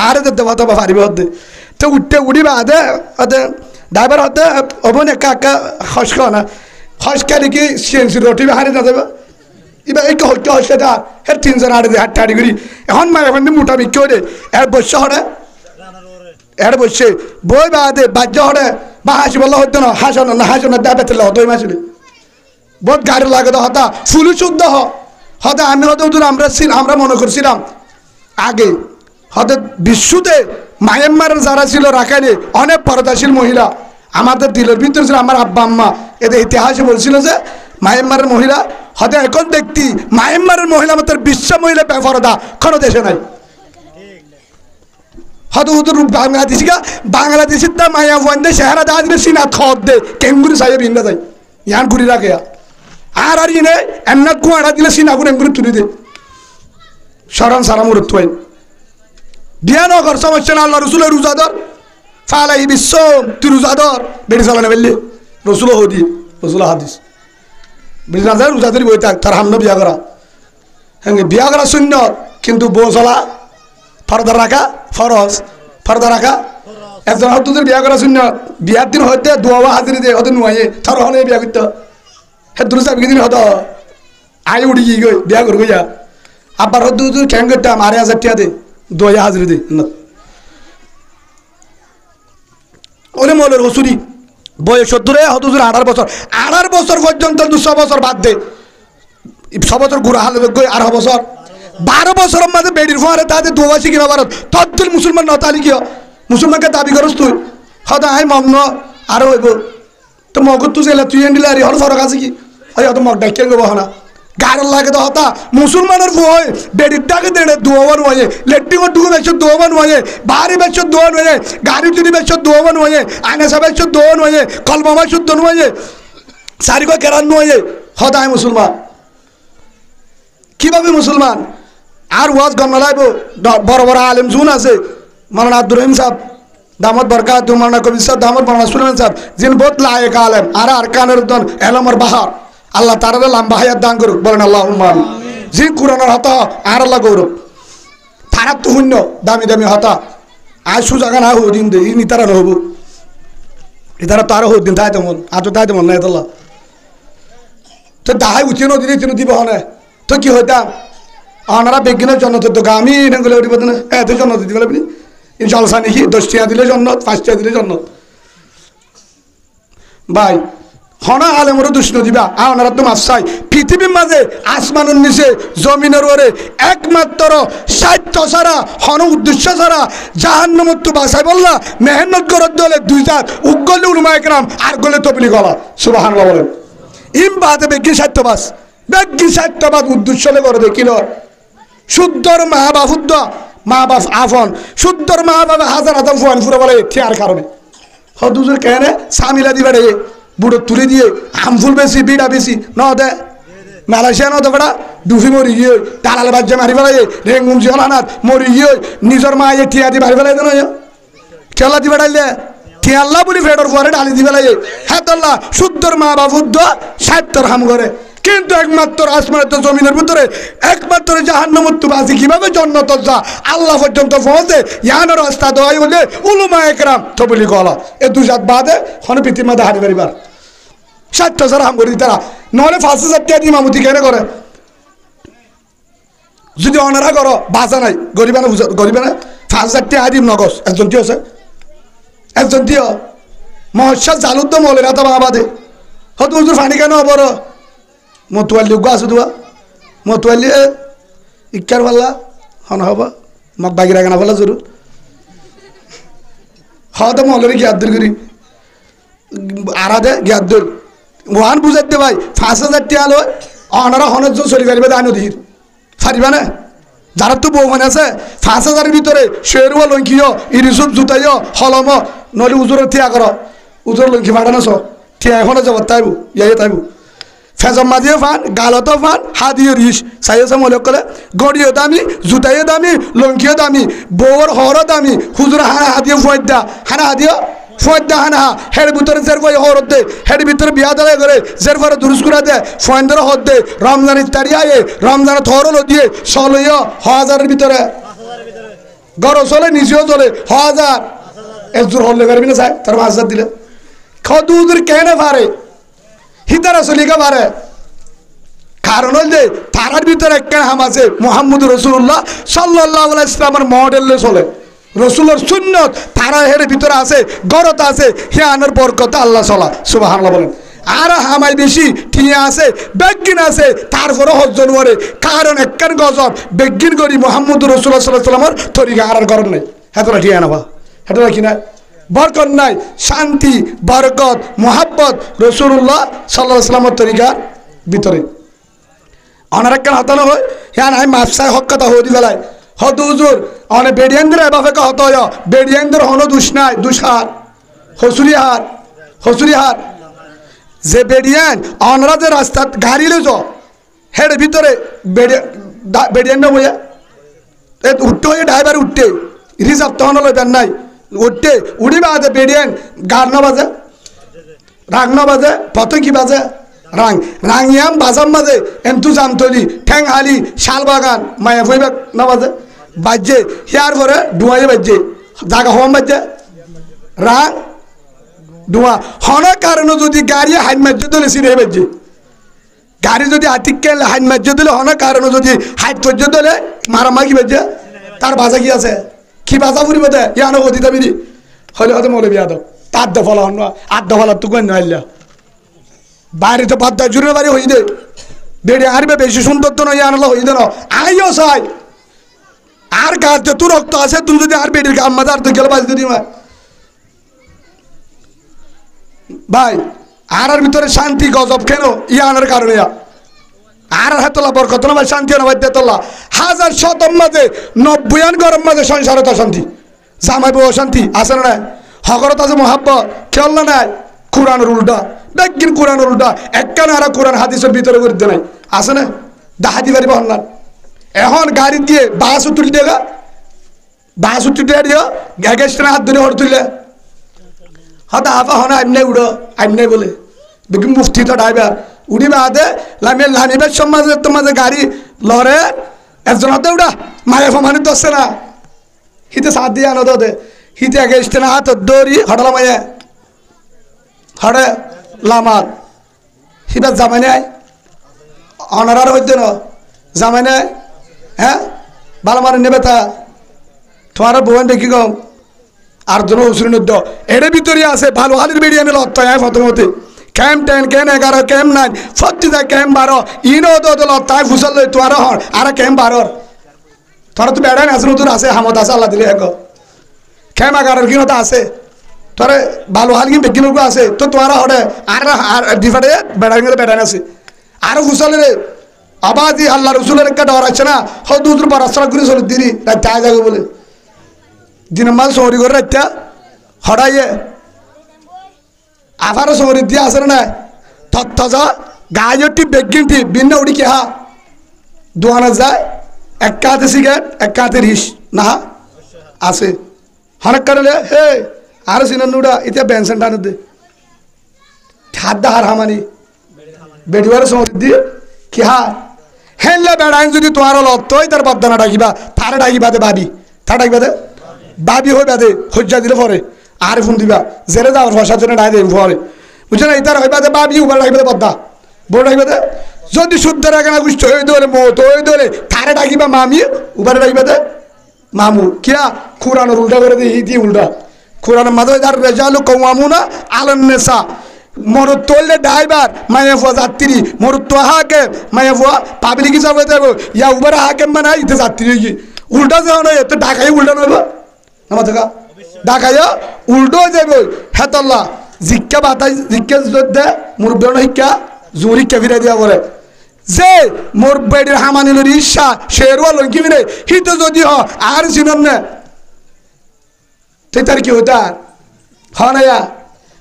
আর দিতে ফতোয়া ফারিব হদে তো উঠতে উড়িবা দে হদে ড্রাইভার হতে অবনে কাকা খসক না খসকালি কি সিএনসি রোটি হারে না যাবে এবার এই হইতে হচ্ছে যা এর 3 জন হাড়ে হাঁটতে হাঁটি করি এখন মায়ের এখন মোটা বিক্রি করে এর বসে হরে এর বসে বই বাদে বাজ্য হরে বা হাসি বললে হতো না হাসো না হাসো না ডাবে তেলে হতো মাসলে বহুত গাড়ি লাগে তো হতা ফুল শুদ্ধ হতে আমি হতে আমরা মনে করছিলাম আগে হতে বিশ্বতে মায়ানমারের যারা ছিল রাখাইনে অনেক পর্দাশীল মহিলা আমাদের দিলের ভিতরে ছিল আমার আব্বা আম্মা এদের ইতিহাসে বলছিল যে মায়ানমারের মহিলা হতে এখন দেখতি মায়ানমারের মহিলা আমাদের বিশ্ব মহিলা বেপরদা কোনো দেশে নাই হয়তো হুদুর বাংলাদেশের তা মায়া ওয়ান্দে চেহারা দা দিলে সিনা খদ দে কেঙ্গুরি সাহেব ইন্দা যায় ইয়ান ঘুরি রাখে আর ইনে এমনা কুয়াড়া দিলে সিনা করে এঙ্গুরি তুলি দে সরম সারাম উড়ত হয় বিয়া নগর সমস্যা না আল্লাহ রসুলের রোজাদার ফালাই বিশ্ব তুই রোজাদার বেড়ি চালানো বললি রসুল হদি রসুল হাদিস বেড়ি না যায় রোজাদারি বই থাক তার হামনা বিয়া করা হ্যাঁ বিয়া করা শূন্য কিন্তু বউ চলা ফরদা রাখা ফরজ ফরদা রাখা একজন হতুদের বিয়া করা শূন্য বিয়ার দিন হইতে দোয়া হাজিরি দে হতে নুয়ে থর হলে বিয়া করতে হ্যাঁ দূর চাবি দিন হতো আই উড়ি গই বিয়া করবো যা আবার হতো খ্যাং করতাম 8,000 টাকা দে 2,000 হাজিরি দে ওরে মলের হসুরি বয়স 70 হতো 18 বছর পর্যন্ত 200 বছর বাদ দে 6 বছর ঘুরা হালে গই 18 বছর 12 বছরের মাঝে বেডির ফোয়ারে তাদের দোয়া শিখি না ভারত তদ্দুল মুসলমান নতালি কিয় মুসলমানকে দাবি করস তুই হয়তো আই মগ্ন আরো হইব তো মগত তুই এলা তুই এন্ডিলা আর হল ফরক আছে কি হয়তো মগ ডাকিয়ে গো বহনা গাড় লাগে তো হতা মুসলমানের বই বেডির ডাকে দেড়ে দোয়ান হয়ে লেট্রিংয়ের টুকু বেশ দোয়ান হয়ে বাড়ি বেশ দোয়ান হয়ে গাড়ি চুরি বেশ দোয়ান হয়ে আইনাসা বেশ দোয়ান হয়ে কলমামা শুদ্ধ হয়ে সারিক কেরান হয়ে হতায় মুসলমান কিভাবে মুসলমান আর ওয়াজ গম লাইব বড় বড় আলেম জুন আছে মাওলানা আব্দুর রহিম সাহেব দামত বরকাত মাওলানা কবির সাহেব দামত মাওলানা সুলেমান সাহেব যিনি বহুত লায়েক আলেম আর আরকানের উদ্দান এলমর বাহার আল্লাহ তাআলা লম্বা হায়াত দান করুক বলেন আল্লাহুম্মা আমিন জি কুরআনের হতা আর আল্লাহ গৌরব তারাত তো শূন্য দামি দামি হতা আজ সুজাগা না হই দিন দে ইনি তারা নহব ইতারা তো আরো হই দিন তাই তেমন আজ তাই তেমন নাই আল্লাহ তো দাহাই উচিত নদী দিব হনে তো কি হইতাম আনারা বিজ্ঞানের জন্য তো আমি এগুলো উঠি না এত জন্য দিতে পারবি জলসা নাকি 10 টাকা দিলে জন্নত 5 টাকা দিলে জন্নত ভাই হনা আলেমরও দুষ্ণ দিবা আনারা তো মাফসাই পৃথিবীর মাঝে আসমানের নিচে জমিনের ওরে একমাত্র সাহিত্য ছাড়া হন উদ্দেশ্য ছাড়া জাহান্নামত তো বাসাই বললা মেহনত করার দলে 2 জাত উগলে উলমা একরাম আর গলে তবলি গলা সুবহানাল্লাহ বলেন ইম বাদে বেগি সাহিত্যবাস বেগি সাহিত্যবাদ উদ্দেশ্য করে দেখিল শুদ্ধর মা বাপ শুদ্ধ মা বাপ আফন শুদ্ধর মা বাপ হাজার হাজার ফোন ফুরে বলে ঠিয়ার কারণে হদুজুর কেন সামিলা দিবে রে বুড়ো তুলে দিয়ে আমফুল বেশি বিড়া বেশি ন দে মালয়েশিয়া ন দেবড়া ডুফি মরি গিয়ে দালাল বাজ্যে মারি ফেলাই রেঙ্গুম জিহলানাথ মরি গিয়ে নিজের মা ঠিয়া দি মারি ফেলাই দেন খেলা দিবে ডাইলে ঠিয়াল্লা বলি ফেডর পরে ডালি দিবে লাগে হ্যাঁ তোল্লা শুদ্ধর মা বাপ শুদ্ধ সাহিত্যর হাম করে কিন্তু একমাত্র আসমানের তো জমিনের ভিতরে একমাত্র জাহান্নামত বাসি কিভাবে জন্নত যা আল্লাহ পর্যন্ত পৌঁছে ইয়ানোর রাস্তা দোয়াই বলে উলুমা একরাম তবলি গলা এ 2 জাত বাদে হন পৃথিবীর মধ্যে হারি পারিবার সাহিত্য ছাড়া হাম করি তারা নহলে 5,000 টাকা ইমামতি কেন করে যদি অনারা করো বাঁচা নাই গরিবানা 5,000 টাকা দিম নগস একজন কি আছে একজন দিও মহস্যা জালুদ্দ মলেরা তো বাবাদে হত হুজুর ফানি কেন বড় মতুয়ালি উগা আছে দুয়া মতুয়ালি ইকার পাল্লা হন হব মগ বাগিরা গানা পাল্লা জরুর হয়তো মলের গিয়াদুর করি আরাদে গিয়াদুর ওয়ান বুঝাইতে ভাই 5,000 টাকা লয় অনারা হনের জন্য চলি পারিবে দায় নদীর পারিবা না যারা তো বউ মানে আছে 5,000 ভিতরে শেরুয়া লঙ্কিও ইরিসুপ জুতাইও হলম নলি উজুরের থিয়া কর উজুর লঙ্কি ফাটানো ছ থিয়া এখনো যাব তাইবু ইয়ে তাইবু ফেজম মাঝিও ফান গালতো ফান হাদিও রিস সাইয়েছে মনে করে গড়িও দামি জুতাইও দামি লঙ্কিও দামি বউর হরও দামি হুজুর হানা হাদিও ফয়দা হানা হাদিও ফয়দা হানা হের ভিতরে জের বই হরত দে হের ভিতরে বিয়া দাঁড়ায় করে জের পরে দুরুস করে দে ফয়েন্দার হদ দে রমজান ইত্যাদি আয়ে রমজান থরল দিয়ে চলইও 1000 ভিতরে গড় চলে নিজেও চলে 1000 একজোর হলে পারবি না চাই তার 5,000 দিলে খদুদের কেন পারে হিতারা চলিকা পারে কারণ হল যে তারার ভিতরে একটা হাম আছে মুহাম্মদ রাসূলুল্লাহ সাল্লাল্লাহু আলাইহি ইসলামের মডেলে চলে রসুলের সুন্নত তারা এর ভিতরে আছে গরত আছে হিয়ানোর বরকত আল্লাহ চলা সুবহানাল্লাহ বলেন আর হামাই বেশি ঠিয়া আছে বেগিন আছে তারপরে হজ্জন করে কারণ একখান গজব বেগিন করি মুহাম্মদ রাসূলুল্লাহ সাল্লাল্লাহু আলাইহি ওয়াসাল্লামের তরিকা আর করেন নাই হেতরা ঠিয়া না হেতরা কি না বরকত নাই শান্তি বরকত মোহাব্বত রাসূলুল্লাহ সাল্লাল্লাহু আলাইহি ওয়াসাল্লামের তরিকার ভিতরে অনার একখান হতানো হয় হ্যাঁ নাই মাফসায় হক কথা হদি বেলায় হত হুজুর অনে বেডিয়ানদের এভাবে হত হয় বেডিয়ানদের হন দুষ নাই দুষহার হসুরিহার যে বেডিয়ান অনরা যে রাস্তা গাড়ি লেছ হেড ভিতরে বেডিয়ান না বইয়া উঠতে হয়ে ড্রাইভার উঠতে রিজার্ভ তখন লইবেন নাই উঠতে উড়ি বাজে বেডিয়ান গার না বাজে রাগ না বাজে পত কি বাজে রাং রাঙিয়াম বাজাম বাজে এন্তু জামতলি ঠ্যাং হালি শাল বাগান মায়া ফইবে না বাজে বাজে হিয়ার পরে ডুয়াই বাজে জায়গা হওয়াম বাজে রাং ডুয়া হনার কারণে যদি গাড়ি হাইন মার্য দিলে সিনে বাজে গাড়ি যদি আতিককে হাইন মার্য দিলে হনার কারণে যদি হাইট পর্য দিলে মারামা কি বাজে তার বাজা কি আছে কি বাজা ফুরিব দে ইয়ানো গতি দাবি হলে হয়তো মরে বিয়া দাও তার দফলা হন আট দফলা তুকুন নাইলা বাইরে তো বাদ্দা জুড়ে বাড়ি হই দে বেড়ে আরবে বেশি সুন্দর তো নয় আনলো হই দেন আইও সাই আর গাতে তোর রক্ত আছে তুমি যদি আর বেড়ির গাম মাঝে আর তো গেল বাজতে দিমা ভাই আর ভিতরে শান্তি গজব কেন ইয়ানোর কারণে আর হাতলা বরকত না ভাই শান্তি না ভাই দেতলা হাজার শতম মাঝে 90 গরম মাঝে সংসারত শান্তি জামাই বউ শান্তি আছে না হগরত আছে মোহাব্বত খেলনা নাই কোরআনের উল্টা বেগিন কোরআনের উল্টা একখান আর কোরআন হাদিসের ভিতরে করতে নাই আছে না দাহাদি পারিব হন্নার এখন গাড়ি দিয়ে বাস তুলি দেগা বাস তুলি দিও গ্যাগেস্টনা হাত ধরে হর তুলে হতা আফা হনা আইমনে উড়ো আইমনে বলে বেগিন মুফতি তো ড্রাইভার উড়িবা হাতে লামিয়ে লামিবার সমাজে তোমাদের গাড়ি লড়ে একজন হাতে উড়া মায়ের ফমানি দশে না হিতে সাথ দিয়ে আনো দে হিতে গ্যাগেস্টনা হাত দৌড়ি হঠালা মায়ে হরে লামার হিবার জামাই নাই অনারার হইতে ন জামাই নাই হ্যাঁ ভালো মারে নেবে তা তোমার বোন দেখি কম আর জন উসুরি নদ্য এর ভিতরে আছে ভালো হালির বেরিয়ে আনে লত্ত প্রথমতে ক্যাম্প 10 ক্যাম্প 11 ক্যাম্প 9 ফত্তি যায় ক্যাম্প 12 ইনো তো লত্তায় ফুসল লই তোর হর আর ক্যাম্প 12 তোর তো বেড়াই আছে নতুন আছে হামদ আছে আল্লাহ দিলে এক ক্যাম্প 11 কিনো তো আছে তোরে ভালো হাল কি বেগিন আছে তো তোমার হরে আর ডিফারে বেড়াই গেলে বেড়াই আছে আর ফুসলে রে আবাদি আল্লাহ রসুলের একটা ডর আছে না হো দুধুর বরাসরা করে চলে দিলি রাত আয় যাবে বলে দিন মাল সৌরি করে রাতটা হঠাইয়ে আবারও সৌরি দিয়ে আসে না তত্তজা গায়টি বেগিনটি ভিন্ন উড়ি কে হা দোয়ানা যায় এক কাতে সিগারেট এক কাতে রিস না আছে হরেক কারণে হে আর সিনানুডা ইতিয়া বেনসেন টানো দে ঠাদ্দা হার হামানি বেড়িবার সৌরি দিয়ে কি হা হেললে বেড়াইন যদি তোমার লত্তই তার বদানা ডাকিবা তারে ডাকিবা দে বাবি তার ডাকিবা দে বাবি হই বাদে হজ্জা দিলে পরে আর ফোন দিবা জেরে যাওয়ার ভাষার জন্য ডাই দেব পরে বুঝছো না ইতার হইবা দে বাবি উবার ডাকিবা দে বদ্দা বড় ডাকিবা দে যদি শুদ্ধ রাখে না গুষ্ট হয়ে দলে মত হয়ে দলে তারে ডাকিবা মামি উবারে ডাকিবা দে মামু কিয়া কোরআনের উল্টা করে দে ইতি উল্টা কোরআনের মাঝে যার রেজালু কওয়ামুনা আলান নেসা মরুত তোললে ড্রাইভার মায়ে ফুয়া যাত্রী মরুত তো হাকে মায়ে ফুয়া পাবলিক হিসাবে দেবো ইয়া উবারে হাকেম মানে ইতে যাত্রী কি উল্টা যাও না এত ঢাকাই উল্টা নইব আমার দেখা ঢাকায় উল্টো যাবে হেতল্লা জিজ্ঞা বাতাই জিজ্ঞা দে মুরব্বী শিক্ষা জোর শিক্ষা ফিরে দিয়া বলে যে মোর বেডির হামানিল রিক্সা শেরওয়া লঙ্কি মিলে হিত যদি হ আর চিনন না তার কি হতা হনায়া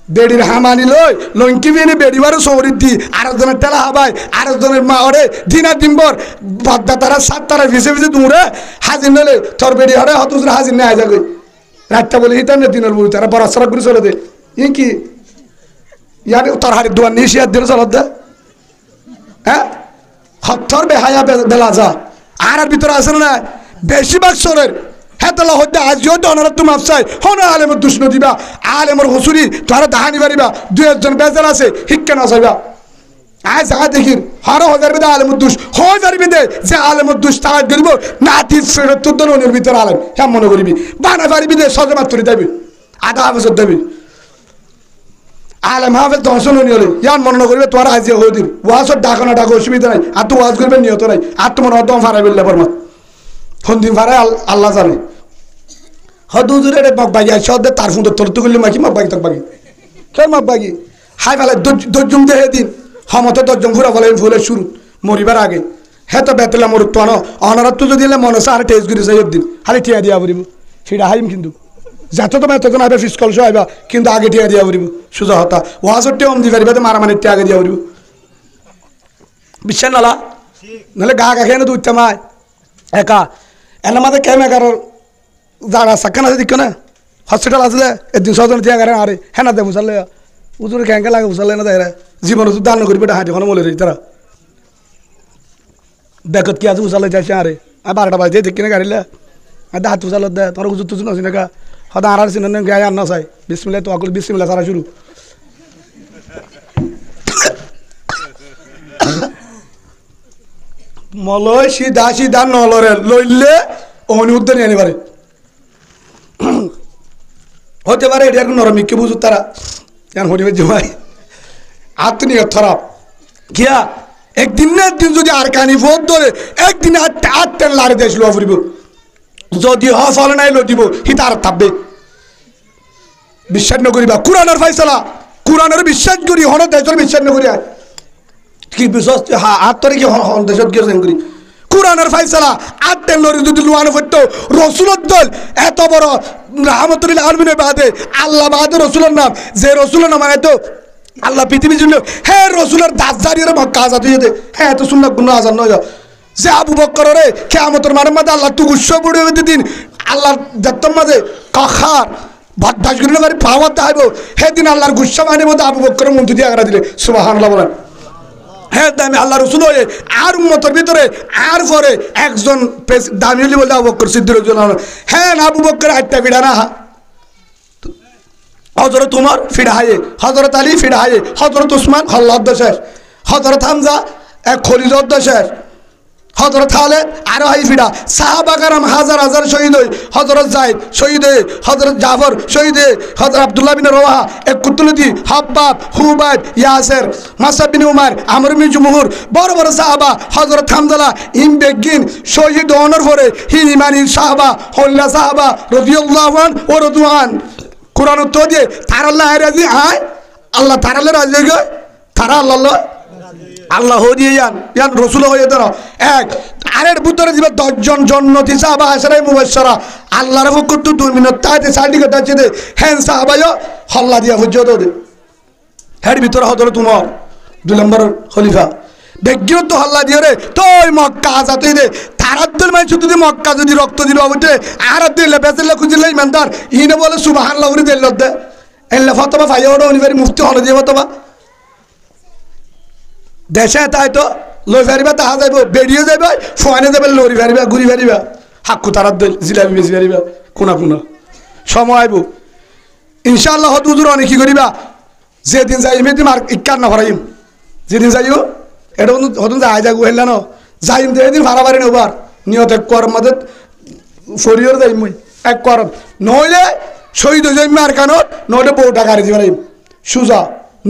বেড়ির হামানি লই লঙ্কি বিনে বেড়িবারও সৌরির দি আরেকজনের টেলা হাবাই আরেকজনের মা ওরে দিনা দিনবর বদ্দা তারা সাত তারা ভিসে ভিসে দূরে হাজির নলে তোর বেড়ি হরে হতুজরা হাজির নেই আয় যাবে রাতটা বলে হিতার না দিনের বলি তারা বরাসরা করে চলে দে ই কি ইয়ার তোর হাড়ির দোয়ার নিয়ে শিয়ার দিলে চলত দে হ্যাঁ হত্তর বেহায়া বেলা যা আর ভিতরে আসে না বেশিরভাগ সরের হেতলা হদ্দা আজিও দনার তুমি আফসাই হন আলেমের দুষ্ণ দিবা আলেমের হুসুরি তোরা দাহানি পারিবা দুই একজন বেজাল আছে শিক্ষা না চাইবা আজ যা দেখির হর হাজার বেদে আলেমের দুষ হাজার বেদে যে আলেমের দুষ তারা করিব নাতি ফেরত দনের ভিতর আলেম হ্যাঁ মনে করিবি বানা পারিবি দে সজে মাত্র দেবি আধা বছর দেবি আলেম হাফেজ দর্শন নিলে ইয়ান মনে করিবে তোমার আজি হয়ে দিন ওয়াজত ডাকো না ডাকো অসুবিধা নাই আর তো ওয়াজ করবে নিয়ত নাই আর তো মনে হদম ফারাই বললে বর্মা হন্দিন ফারাই আল্লাহ জানে হদুজুরে মগবাগি আছে হদে তার ফুঁদে তোর তো করলে মাকি মগবাগি তক বাগি কে মগবাগি হাই ফেলে দর্জুম দেহে দিন সমতে দর্জন ঘুরা ফেলে ফুলের শুরু মরিবার আগে হে তো বেতলা মরুত তো অনারত্ব যদি মনে আছে আর টেস্ট করে যাই দিন খালি টিয়া দিয়া পড়িব সেটা হাইম কিন্তু যত তো এতজন আইবা ফিস কলস আইবা কিন্তু আগে টিয়া দিয়া পড়িব সোজা হতা ওয়াজতে অম দি পারিবা মারামারি টিয়া আগে দিয়া পড়িব বিশ্বাস নালা নাহলে গা গা খেয়ে না তুই মায় একা এনে মাঝে কেমেকার যারা সাক্ষান আছে দিক না হসপিটাল আসলে একদিন সজন টিয়া গারে আরে হ্যাঁ না দে বুঝালে উজুরে ক্যাঙ্কে লাগে বুঝালে না দেয় জীবন দান করিবে হাঁটি কোনো বলে তারা দেখত কি আছে উচালে যাইছে আরে আর 12টা বাজে দেখি না গাড়িলে আর হাত উচালত দে তোর উজুর তুজু নছি না সদা আর চিন গায়ে আর না চাই বিসমিল্লাহ তো আকল বিসমিল্লাহ সারা শুরু মলয় সিধা সিধা নলরে লইলে অনুদ্ধ নিয়ে আনিবারে হতে পারে এটা এখন নরমিককে বুঝুত তারা কেন হরিবে জমাই আত্মনিয় খারাপ কিয়া একদিন না একদিন যদি আর কানি ভোট ধরে একদিন আটটা লাড়ে দেশ লোয়া ফুরিব যদি হ ফল নাই লো দিব হি তার থাকবে বিশ্বাস নকরিবা কোরআনের ফাইসলা কোরআনের বিশ্বাস করি হন দেশের বিশ্বাস নকরি কি বিশ্বাস হ্যাঁ আট তারিখে হন দেশত গিয়ে করি কোরআনের ফাইসলা আটটা লড়ি যদি লোয়ানো পড়তো রসুলের দল এত বড় রহমতুল্লাহ আলমিনের বাদে আল্লাহ বাদে রসুলের নাম যে রসুলের নাম এত আল্লাহ পৃথিবীর জন্য হ্যাঁ রসুলের দাস জারিয়ে মক্কা আজাদ হয়ে দে হ্যাঁ এত শুনলাম গুণ আজাদ নয় যে আবু বক্কর রে কিয়ামতের মাঠের মাঝে আল্লাহ তু গুস্ব পড়ে দিন আল্লাহ দেখতাম মাঝে কখার বদমাশ গুলো বাড়ি পাওয়ার দেখাইব সেদিন আল্লাহর গুস্ব মানের মধ্যে আবু বক্করের মন্ত্রী দিয়ে আগারা দিলে সুবহানাল্লাহ বলেন হ্যাঁ দামি আল্লাহ রসুল হয়ে আর উম্মতের ভিতরে আর পরে একজন দামি হলি বলতে আবু বক্কর সিদ্দিক হ্যাঁ আবু বক্কর আটটা বিড়া না হজরত উমর ফিডাহায়ে হজরত আলী ফিডাহায়ে হজরত উসমান হল্লাদ্দ শেষ হজরত হামজা এক খলিজদ্দ শেষ হজরত খালেদ আরো হাই ফিডা সাহাবা কারাম হাজার হাজার শহীদ হই হজরত জাইদ শহীদ হয়ে হজরত জাফর শহীদ হয়ে হজরত আব্দুল্লাহ বিন রওয়াহা এক কুতুলুদ্দিন হাব্বাব হুবাইব ইয়াসের মাসাব বিন উমার আমর বিন জুমহুর বড় বড় সাহাবা হজরত হামজালা ইম বেগিন শহীদ হওয়ার পরে হিন ইমানি সাহাবা হল্লা সাহাবা রাদিয়াল্লাহু আনহু ও রাদওয়ান কোরআন তো দিয়ে তারা আল্লাহ রাজি আয় আল্লাহ তারা রাজি গো তারা আল্লাহ আল্লাহ দিয়ে ইয়ান রসুল হয়ে ধরো এক আরের ভিতরে দিবে 10 জন জন্নতি সাহাবা আশরায়ে মুবাশশারা আল্লাহর পক্ষ তো 2 মিনিট তাইতে সার্টিফিকেট আছে দে হ্যাঁ সাহাবায়ো হল্লা দিয়া হুজ্জত দে হের ভিতরে হযরত উমর 2 নম্বর খলিফা ব্যক্তিগত হল্লা দিয়ে রে তোই মক্কা আজাদ হই দে তারাদ্দুল মাই শুধু দি মক্কা যদি রক্ত দিল বটে আর দিলে বেজলে খুঁজলে ইমানদার ইনে বলে সুবহানাল্লাহ উনি দিল দে এল্লা ফতবা ফাইওড় উনিভারি মুফতি হল দিয়ে ফতবা দেশে তাই তো লই ফারিবা তাহা যাইব বেরিয়ে যাইব ফোয়ানে যাবে লরি ফারিবা ঘুরি ফারিবা হাক্কু তারাদ্দুল জিলাপি বেশি ফারিবা কোনা কোনা সময় আইব ইনশাআল্লাহ হুজুর অনেক কি করিবা যেদিন যাই মেদি মার ইক্কার না ভরাইম যেদিন যাইও এটা হতুন যাই যাগু হেললা ন যাইম তো এদিন ভাড়া বাড়ি নেবার নিয়ত এক কর মধ্যে ফরিয়র যাইম মই এক কর নইলে শহীদ হয়ে যাইম আর কানত নইলে বউটা গাড়ি দিয়ে পারিম সুজা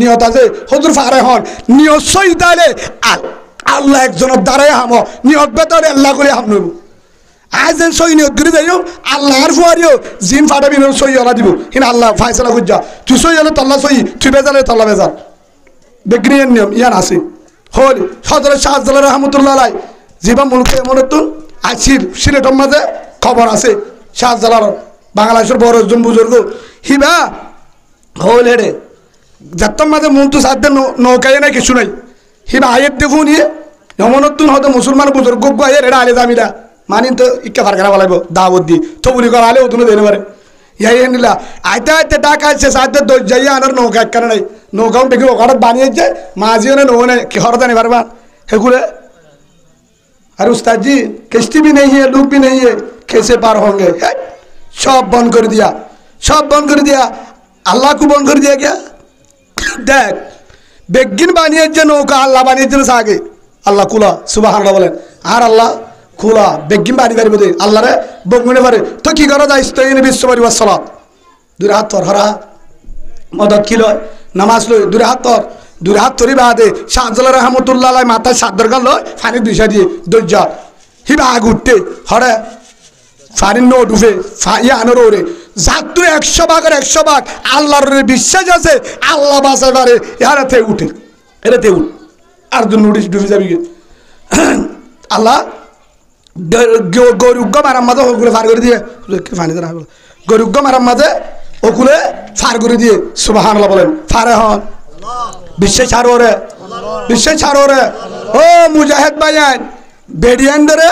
নিয়ত আছে হজুর ফারে হন নিয়ত শহীদ আলে আল্লাহ একজনের দ্বারাই হাম নিয়ত বেতরে আল্লাহ করে হাম নইব আজ যেন সই নিয়ত করে যাইও আল্লাহ আর ফুয়ারিও জিন ফাটাবি সই ওলা দিব কিন্তু আল্লাহ ফাইসলা খুঁজা তুই সই হলে তল্লা সই তুই বেজালে তল্লা বেজাল বেগ্রিয়ান নিয়ম ইয়ান আছে হল হজরত শাহজালাল রহমতুল্লাহ আলাই জিবা মুলকে এমন তুন আসির সিলেটের মাঝে খবর আছে শাহজালাল বাংলাদেশের বড় একজন বুজুর্গ হিবা হল হেডে যাত্তার মাঝে মন্তু সাধ্যে নৌকায় নাই কিছু নাই হিবা আয়ের দেখুন ইয়ে এমন তুন হয়তো মুসলমান বুজুর্গ আয়ের এটা আলে দামিরা মানি তো ইকা ফারকানা বলাইব দাওয়াত দি তবুলি করা আলে ওতুনো দেনে পারে ইয়াই নিলা আইতে আইতে টাকা আছে সাথে দই যাইয়া আনার নৌকা একখানে নাই নৌকাও দেখি ওখানে বানিয়েছে মাঝিও না নৌ নেই কি হরদানি পারবা হেগুলে अरे उस्ताद जी किश्ती भी नहीं है लूप भी नहीं है कैसे पार होंगे सब बंद कर दिया सब बंद कर दिया अल्लाह को बंद कर दिया क्या देख बेगिन बानिए जे नौका अल्लाह बानिए जे सागे अल्लाह खुला सुबहानाल्लाह बोलें আর আল্লাহ খোলা বেগিন বাড়ি বাড়ি বলে আল্লাহ রে বগমনে পারে তো কি করা যায় ইস্তাইন বিশ্ববারি ওয়াসসালাত দুই হাত তোর হরা মদত কি লয় নামাজ লয় দুই হাত তোরি বাদে শাহজালাল রহমাতুল্লাহ আলাইহি মাথায় সাদর গাল লয় পানি দুইশা দিয়ে দজ্জা হিবা আগ উঠতে হরে পানি নো ডুবে ইয়া আনর ওরে জাতু 100 ভাগের 100 ভাগ আল্লাহর বিশ্বাস আছে আল্লাহ বাঁচায় পারে এরাতে উঠে এরাতে উঠ আর দুই নোটিস ডুবে যাবি আল্লাহ গরুগ্গ মারার মাঝে ওগুলো ফার করে দিয়ে পানি দেওয়া গরুগ্গ মারার মাঝে ওগুলো ফার করে দিয়ে সুবহানাল্লাহ বলেন ফারে হন বিশ্বে ছাড়ো রে ও মুজাহিদ ভাইয়ান বেডিয়ান ধরে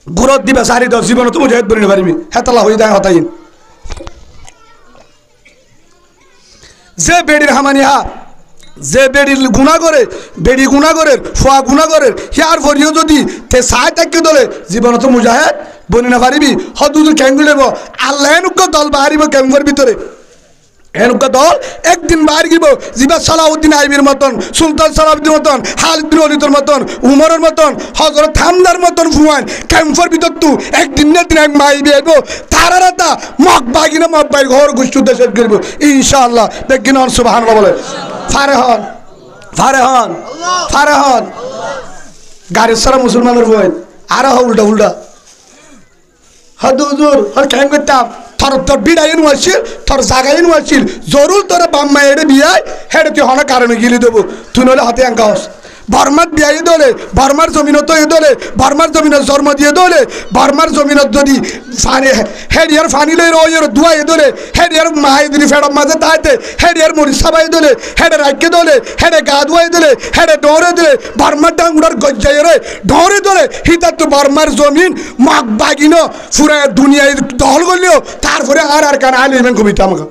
গুরত দিবে সারি দশ জীবন তো মুজাহিদ বলে পারিবি হেতালা হয়ে যায় হতাইন যে বেডির হামানিয়া যে বেড়ি গুণা করে বেড়ি গুণা করে ফোয়া গুণা করে হিয়ার ভরিও যদি তে সায় থাকি দলে জীবন তো মুজাহিদ বনি না পারিবি হদুদুর ক্যাঙ্গু লেব আল্লাহ এনুক দল বাহারিব ক্যাঙ্গুর ভিতরে এনুক দল একদিন বাহার গিব জিবা সালাউদ্দিন আইবির মতন সুলতান সালাউদ্দিন মতন খালিদ বিন ওয়ালিদের মতন উমরের মতন হযরত হামজার মতন ফুয়ান ক্যাম্পের ভিতর তু একদিন না দিন এক মাইবি আইব তারারাতা মক বাগিনা মক বাইর ঘর গুষ্ঠ দেশে করব ইনশাআল্লাহ দেখিন সুবহানাল্লাহ বলে ফারে হন গাড়ির সারা মুসলমানের বই আর উল্টা উল্টা হুজুর আর কেন করতাম তোর বিড়াইন আসছিল তোর জাগাইন আসছিল জরুর তোর বাম্মা এড়ে বিয়ায় হেঁটে তুই হনা কারণে গিলি দেবো তুই নলে হাতে আঙ্কাস বর্মার বিয়াই দলে বর্মার জমিনত দলে বর্মার জমিনত জন্ম দিয়ে দলে বর্মার জমিনত যদি হেডিয়ার ফানি লই রয়ের দুয়াই দলে হেডিয়ার মাহাই দিলি ফেড়ম মাঝে তাইতে হেডিয়ার মরি সাবাই দলে হেডে রাখকে দলে হেডে গা ধুয়াই দলে হেডে ডরে দলে বর্মার ডাঙ্গুড়ার গজ্জাই রে ডরে দলে হিতার তো বর্মার জমিন মাক বাগিন পুরা দুনিয়ায় দখল করলেও তারপরে আর কান আলিমেন কবিতা আমাকে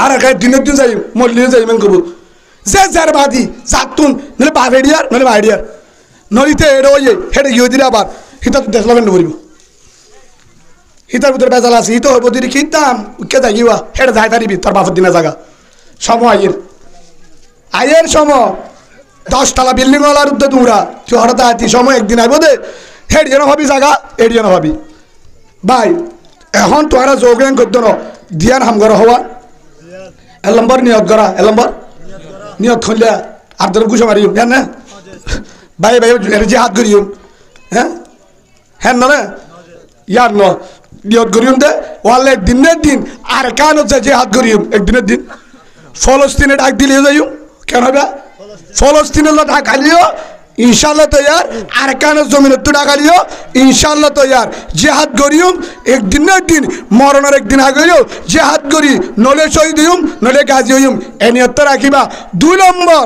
আর কায় দিনের দিন যাই মল্লিয়ে যাইবেন কবু যে যার বাদি জাতুন নলে বাভেডিয়ার নলে বাইডিয়ার নলিতে এড়ে ওই হেডে গিয়ে দিলে আবার হিতা তো ডেভেলপমেন্ট করিব হিতার ভিতরে বেজাল আছে হিতো হইব দিদি খিতাম কে যাইবা হেডে যাই পারিবি তোর বাপের দিনে জায়গা সময় আয়ের সময় 10 তলা বিল্ডিং ওয়ালার উদ্যোগ তোমরা তুই হঠাৎ আতি সময় একদিন আইব দে হেডিয়ার হবি জায়গা এডিয়ান হবি ভাই এখন তোরা যোগান করতো না দিয়ান হামগর হওয়া এক নম্বর নিয়ত করা এক নম্বর নিয়ত খুললে আর ধর গুছো মারিম হ্যাঁ না ভাই যে হাত করিম হ্যাঁ না ইয়ার ন নিয়ত করিম দে ওয়ালে দিনের দিন আর কান হচ্ছে যে হাত করিম একদিনের দিন ফলস্তিনে ডাক দিলে যাইম কেন হবে ফলস্তিনের ডাক খালিও ইনশাআল্লাহ তৈয়ার আর কান জমিনের তো ডাক খালিও ইনশাআল্লাহ তৈয়ার যে হাত করিম একদিন না একদিন মরণের একদিন আগেও যে হাত করি নলে শহীদ হইম নলে গাজী হইম এ নিয়ত রাখিবা 2 নম্বর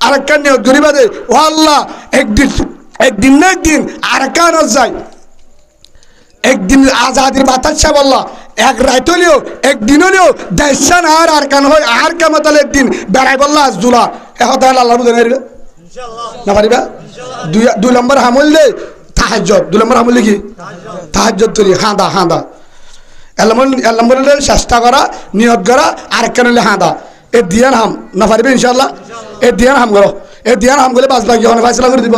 আরেকটা নিয়ত করিবা দে ও আল্লাহ একদিন না একদিন আর কান যায় একদিন আজাদির বাতাসা বললা এক রাত হলেও একদিন হলেও দেশান আর কান হয় আর কামাতালে একদিন বেড়াই বললা আজ জুলা এখন তাহলে আল্লাহ বুঝে নেবে না পারিবা 2 নম্বর হামল দে তাহাজ্জুদ 2 নম্বর হামল কি তাহাজ্জুদ তরি হাঁদা এলাম চেষ্টা করা নিয়ত করা আর কেন হাঁদা এ দিয়ান হাম না পারিবে ইনশাআল্লাহ এ দিয়ান হাম করো এ দিয়ান হাম করলে 5 লাখ হনে ফাইসলা করে দিব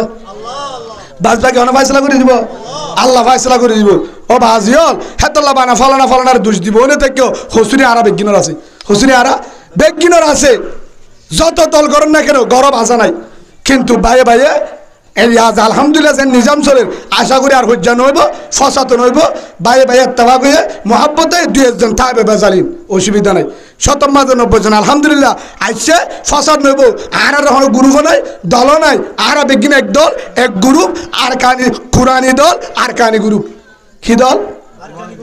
5 লাখ হনে ফাইসলা করে দিব আল্লাহ ফাইসলা করে দিব ও বাজিল হেতল্লা বানা ফলানার দোষ দিব ওনে থেকে হসুরি আরা বেগিনর আছে হসুরি আরা বেগিনর আছে যত তল করেন না কেন গরব আসা নাই কিন্তু বাইয়ে বাইয়ে এই আজ আলহামদুলিল্লাহ যে নিজাম চলের আশা করি আর হজ্জা নইব ফসাত নইব বাইয়ে বাইয়ে ইত্তেফাক হয়ে মহাব্বতে 2 জন থাকবে বেজালিন অসুবিধা নাই 90 জন আলহামদুলিল্লাহ আইছে ফসাদ নইব আর হন গ্রুপ নাই দল নাই আর বেগিন এক দল এক গ্রুপ আর কানি কুরআনি দল আর কানি গ্রুপ কি দল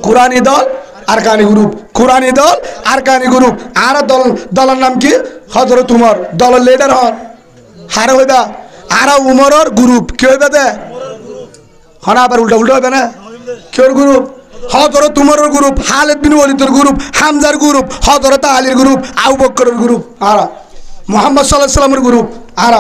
কুরআনি দল আর কানি গ্রুপ কুরআনি দল আর কানি গ্রুপ আর দলের নাম কি হযরত উমর দলের লিডার হন হারে হইবা আর উমরের গ্রুপ কি হইবে দে হনা আবার উল্টা হবে না কির গ্রুপ হযরত উমরের গ্রুপ খালিদ বিন ওয়ালিদের গ্রুপ হামজার গ্রুপ হযরত আলীর গ্রুপ আবু বকরের গ্রুপ আর মুহাম্মদ সাল্লাল্লাহু আলাইহি ওয়াসাল্লামের গ্রুপ আর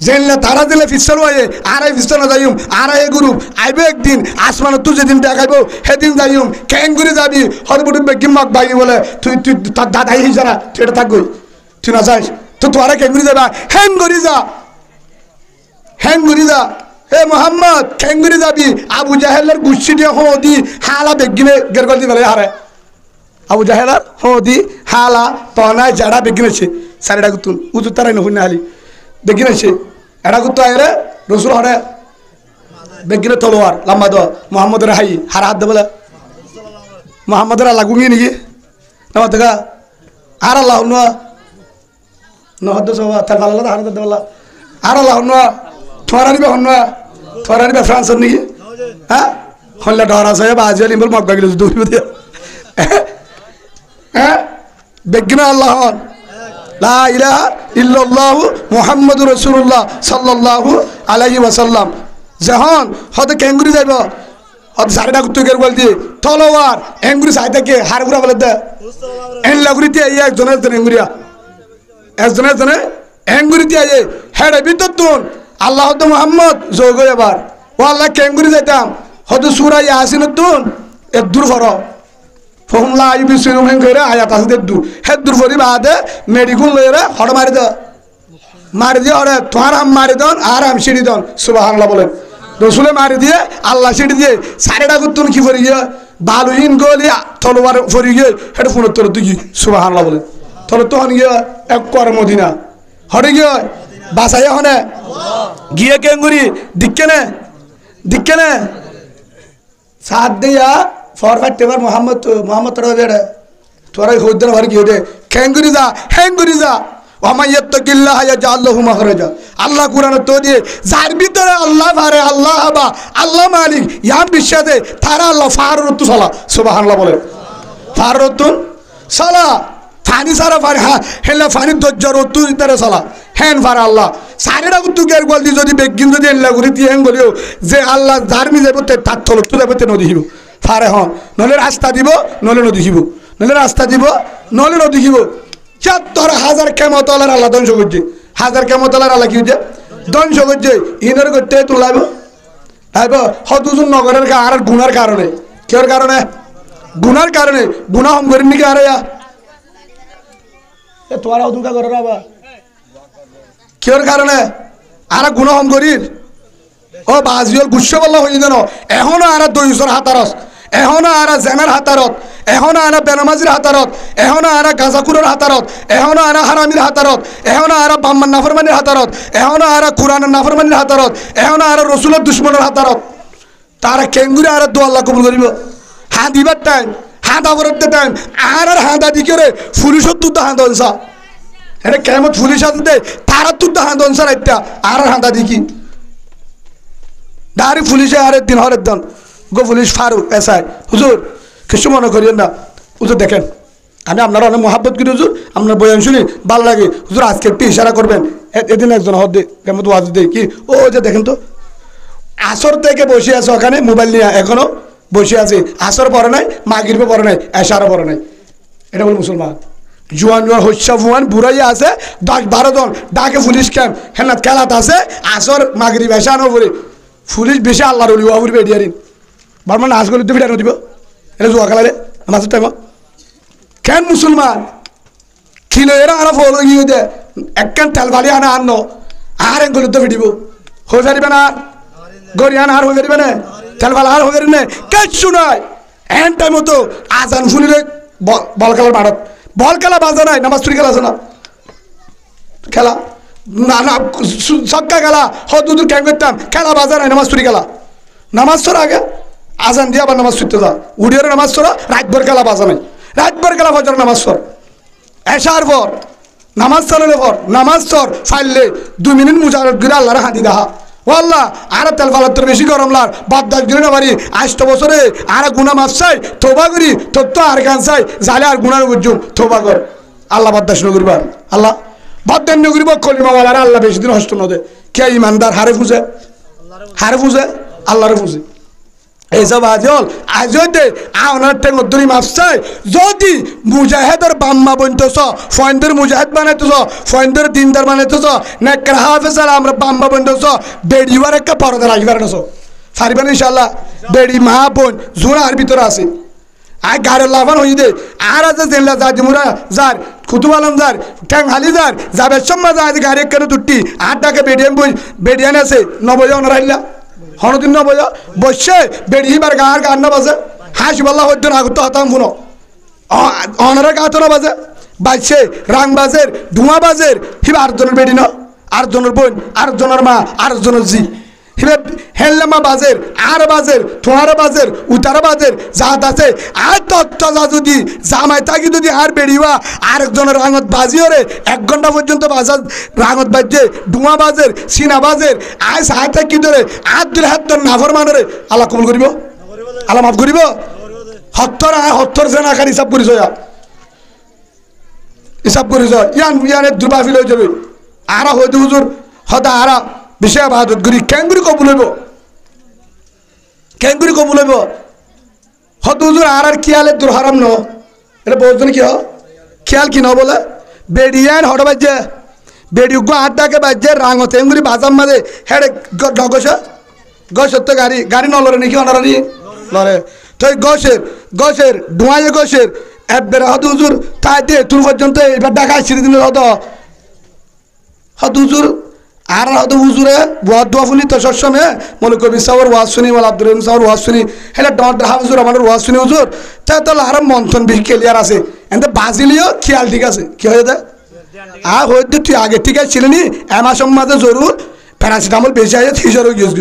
জেনলে তারা দিলে ফিসল হয়ে আড়াই ফিসল না যাইম আড়াই গ্রুপ আইবে একদিন আসমানে তুই যেদিন দেখাইব সেদিন যাইম কেন করে যাবি হরবুটি বেগিম মগ ভাই বলে তুই তুই তার দাদাই হিসারা তুই এটা থাকবি তুই না যাস তো তোরা কেন করে যাবা হ্যাং করে যা হ্যাং করে যা হে মোহাম্মদ কেন করে যাবি আবু জাহেলের গুচ্ছি দিয়ে দি হালা বেগিনে গের করে দিবে হারে আবু জাহেলার দি হালা তনায় জাড়া বেগিনেছে সারিটা গুতুন উতু তারাই নহই না হালি বেগিনেছে এটা গুতো আয়রে রসুল হরে বেগিনে তলোয়ার লম্বা দো মোহাম্মদের হাই হারা হাত দেবলে মোহাম্মদের আল্লাহ গুঙিয়ে নাকি না দেখা আর আল্লাহ নহদ্দ সবা তার ভালো লাগে হারাতে দেবলা আর আল্লাহ থোয়ারা নিবে হন থোয়ারা নিবে ফ্রান্সের নাকি হ্যাঁ হল্লা ডর আছে বাজি আলি বল মগ গেল দৌড়িব দিয়ে হ্যাঁ বেগিনে আল্লাহ লা ইলাহা ইল্লাল্লাহু মুহাম্মাদুর রাসূলুল্লাহ সাল্লাল্লাহু আলাইহি ওয়াসাল্লাম যখন হতে কেঙ্গুরি যাইব হতে সারিটা কুত্তু গের বল দিয়ে তলোয়ার এঙ্গুরি সাইতে হারগুড়া বলে দে এন লাগুরিতে এই একজনের জন্য একজনের জন্য এঙ্গুরিতে আইয়ে হেডে বিদ্যুৎ আল্লাহ তো মুহাম্মদ যোগ এবার ও আল্লাহ কেঙ্গুরি যাইতাম হতে সূরা ইয়াসিন তুন এ দূর ফর ফহমলা আইবি সুরুমেন করে আয়াত আছে দেদু হেদুর ফরি বাদে মেডিকুল লইরে হড় মারি দিয়ে হড়ে তোমার আম মারি দন আর আম সিঁড়ি দন সুবহানাল্লাহ বলেন রসুলে মারি দিয়ে আল্লাহ সিঁড়ি দিয়ে সাড়েটা করতুন কি ফরি গিয়ে বালুহীন গলি তলোয়ার ফরি গিয়ে হেটা ফোনের তোর তুই সুবহানাল্লাহ বলেন তলে তখন গিয়ে এক কর মদিনা হড়ে গিয়ে বাসাই হনে গিয়ে কেঙ্গুরি দিক্কেনে সাত দিয়া ফরফাট টেবার মোহাম্মদ তোরা বেড়ে তোরা হইদের ভারি কি দে খেঙ্গুরি যা হেঙ্গুরি যা ওমাইয়াত্তাকিল্লাহ ইয়াজআল্লাহু মাখরাজা আল্লাহ কোরআনে তো দিয়ে যার ভিতরে আল্লাহ পারে আল্লাহ হাবা আল্লাহ মালিক ইয়াম বিশ্বাসে তারা আল্লাহ ফারুতু সালা সুবহানাল্লাহ বলে ফারুতুন সালা ফানি সারা ফারি হ্যাঁ হেলা ফানি দজ্জার তু তারে সালা হেন ফার আল্লাহ সারেরা তু গের বল দি যদি বেগিন যদি এল্লা গুরি তি হেন বলিও যে আল্লাহ জারমি যাইব তে তার তল তু যাইব তে নদী হিব ফারে হন নলে রাস্তা দিব নলে নদী দিব নলে রাস্তা দিব নলে নদী দিব ৭৪,০০০ কেমতলার আল্লাহ ধ্বংস করছে ১০০০ কেমতলার আল্লাহ কি হচ্ছে ধ্বংস করছে ইনের করতে তুলাইব তাইব হতুজুন নগরের আর গুনার কারণে কেউর কারণে গুনার কারণে গুনা হম করেন নাকি আরে তোরা দুটা করে বাবা কেউর কারণে আর গুনা হম করির ও বাজিওর গুচ্ছ বল্লা হয়ে যেন এখনো আর ২০০ হাতারস এখনো আর জেনার হাতারত এখনো আর বেনামাজির হাতারত এখনো আর গাজাকুরের হাতারত এখনো আর হারামির হাতারত এখনো আর বাম্মান নাফরমানির হাতারত এখনো আর কোরআনের নাফরমানির হাতারত এখনো আর রসুলের দুশ্মনের হাতারত তারা কেঙ্গুরি আর দো আল্লাহ কবুল করিব হাঁ দিবার টাইম হাঁ দাবরের টাইম আর হাঁদা দি করে পুলিশত তুই হাঁ দনসা এটা কেমন পুলিশ আছে তারা তুই হাঁ দনসা রাইতা আর হাঁদা দি কি ডাইরেক্ট পুলিশে আরেক দিন হরের দন গো পুলিশ ফারুক এসআই হুজুর কিছু মনে করিয়েন না হুজুর দেখেন আমি আপনারা অনেক মহাব্বত করি হুজুর আপনার বয়ান শুনি ভালো লাগে হুজুর আজকে একটু ইশারা করবেন এদিন একজন হদ দে কেমন ওয়াজ দে কি ও যে দেখেন তো আসর থেকে বসে আছে ওখানে মোবাইল নিয়ে এখনো বসে আছে আসর পরে নাই মাগরিবে পরে নাই এশারও পরে নাই এটা বল মুসলমান জুয়ান জুয়ান হস্যা ফুয়ান বুড়াই আছে ১০-১২ জন ডাকে পুলিশ ক্যাম্প হ্যাঁ খেলাত আছে আসর মাগরিব এশানো পরে পুলিশ বেশি আল্লাহর উলি ওয়া উড়বে এডিয়ারিন বারবার নাচ গলি তো ভিডিও দিব এটা জুয়া খেলালে নাচের টাইম কেন মুসলমান খিলো এরা আনা ফলো গিয়ে দে একখান তেল বালি আনা আনো আর এক গলি তো ভিডিব হয়ে যাবে না গড়ি আনা আর হয়ে যাবে না তেল বালা আর হয়ে যাবে না কিচ্ছু নয় এন টাইম তো আজান শুনিলে বল খেলার মাঠত বল খেলা বাজা নাই নামাজ চুরি খেলা আছে না খেলা না না সক্কা খেলা হয়তো দূর ক্যাম্প করতাম খেলা বাজা নাই নামাজ চুরি খেলা নামাজ তোর আগে আজান দিয়ে আবার নামাজ ছুটতে যা উড়িয়ার নামাজ তোরা রাতভর খেলা বাজা নাই রাতভর খেলা ফজর নামাজ পর এশার পর নামাজ চালালে পর নামাজ তোর ফাইললে ২ মিনিট মুজারত করে আল্লাহর হাঁদি দেখা ও আল্লাহ আর তেল ফালার তোর বেশি গরম লার বাদ গিরে না পারি ৮ বছরে আর গুণা মাছ চাই থোবা করি তোর তো আর গান চাই জালে আর গুণার বুঝুম থোবা কর আল্লাহ বাদ্দাস নগরিবার আল্লাহ বাদ্দান নগরিব কলিমাওয়ালার আল্লাহ বেশি দিন হস্ত নদে কে ইমানদার হারে ফুজে আল্লাহরে ফুজে এইসব আজল আজতে আওনার টেঙ্গরি মাপসাই যদি মুজাহেদর বাম্মা বনতেছ ফয়েন্দের মুজাহেদ বানাইতেছ ফয়েন্দের দিনদার বানাইতেছ নেকর হাফেজার আমরা বাম্মা বনতেছ বেড়িবার একটা পরদা রাখবার নছ ফারিবেন ইনশাল্লাহ বেড়ি মা বোন জোড়ার ভিতরে আছে আর গাড়ির লাভান হয়ে দে আর আছে জেনলা জাজিমুরা যার কুতুব আলম যার ট্যাং হালি যার যাবে সম্মা যায় গাড়ি কেন দুটি আটটাকে বেডিয়ান আছে নবজ অনারাইলা হনদিন নবজ বসে বেড়িবার গার গান না বাজে হাসিবাল্লা হইত না আগত হতাম শুনো অনারা গাত না বাজে বাজছে রাং বাজের ধোঁয়া বাজের হিবা আটজনের বেড়ি ন আটজনের বোন আটজনের মা আটজনের জি হিবে হেললামা বাজের আর বাজের তোমার বাজের উতার বাজের জাত আছে আর তত্ত্বা যদি জামাই থাকি যদি আর বেড়িবা আরেকজনের রাঙত বাজিও রে 1 ঘন্টা পর্যন্ত বাজার রাঙত বাজছে ডুমা বাজের সিনা বাজের আয় সাহায্য থাকি ধরে আর দুই হাত নাফর মানরে আল্লাহ কবুল করিব আল্লাহ মাফ করিব হত্তর সেনা খালি হিসাব করিস হিসাব করিস ইয়ানের দুর্বাফিল হয়ে যাবে আরা হয়তো হুজুর হতা আরা বিষয় বাহাদুর গুরি ক্যাঙ্গুরি কবুল হইব ক্যাঙ্গুরি কবুল হইব হত হুজুর আর খেয়ালে তোর হারাম ন এটা বলছেন কি খেয়াল কি ন বলে বেড়িয়ান হট বাজছে বেড়ি আড্ডাকে বাজছে রাঙ তেঙ্গুরি বাজার মাঝে হেড়ে গসের তো গাড়ি নলরে নাকি অনারি লড়ে তো গসের ডুয়াইয়ে গসের একবার হত হুজুর তাই দিয়ে তুর পর্যন্ত এবার ডাকা ছিঁড়ে দিল হত হুজুর আর হয়তো হুজুরে ওয়াদ দোয়া ফুলি তো সবসময় মনে কবি সাহর ওয়াজ শুনি বল আব্দুল রহিম সাহর ওয়াজ শুনি হেলে ডট হুজুর আমার ওয়াজ শুনি হুজুর তাই তো আরাম মন্থন বেশি ক্লিয়ার আছে এতে বাজিলিও খেয়াল ঠিক আছে কি হয়ে যায় আর হয়তো তুই আগে ঠিক আছে ছিলেনি এমাসম মাঝে জরুর প্যারাসিটামল বেশি আছে হিজারও গিয়েছ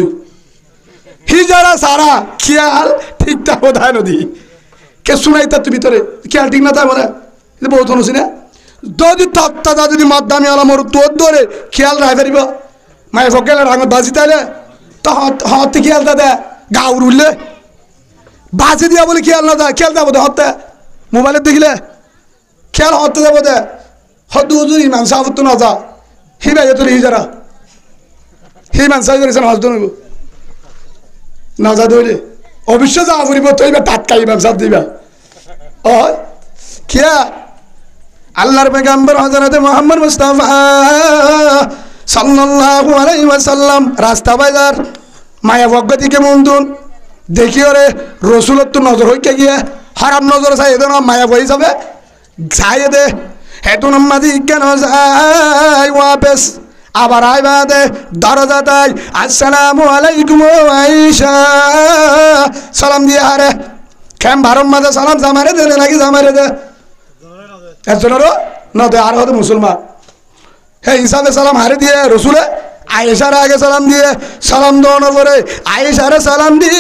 হিজারা সারা খেয়াল ঠিকঠাক বোধহয় নদী কে শুনাই তার ভিতরে খেয়াল ঠিক না তাই মনে বহুত শুনছি না যদি তত্ত্বা যদি মাধ্যমে আলাম ওর তোর ধরে খেয়াল রাখ পারিব মায়ের ফকেলে রাঙত বাজি তাইলে তো হতে খেয়াল দে গাউর উঠলে বাজি দিয়া বলে খেয়াল না দেয় খেয়াল যাবো দে হতে মোবাইলে দেখিলে খেয়াল হতে যাবো দে হত হুজুর ইমান সাহব তো না যা হি ভাই তোর হিজারা হিমান সাহেব হজ নইব না যা ধরে অবশ্য যা ফুরিব তো এবার টাটকা ইমাম সাহেব দিবা ও খেয়া আল্লাহর পেগম্বর হযরত মুহাম্মদ মুস্তাফা সাল্লাল্লাহু আলাইহি ওয়াসাল্লাম রাস্তা বাজার মায়া ভগতি কেমন দুন দেখিও রে রাসূলত তো নজর হইকে গিয়া হারাম নজর চাই এদন মায়া বই যাবে ছায়ে দে হেতু নামাজি কেন যায় ওয়াপস আবার আইবা দে দরজা তাই আসসালামু আলাইকুম আয়েশা সালাম দিয়া আরে কেম বারম মাঝে সালাম জামারে দে নাকি জামারে দে একজনেরও না দে আর হয়তো মুসলমান হ্যাঁ হিসাবে সালাম হারে দিয়ে রসুলে আয়েশার আগে সালাম দিয়ে সালাম দেওয়ানোর পরে আয়েশারে সালাম দি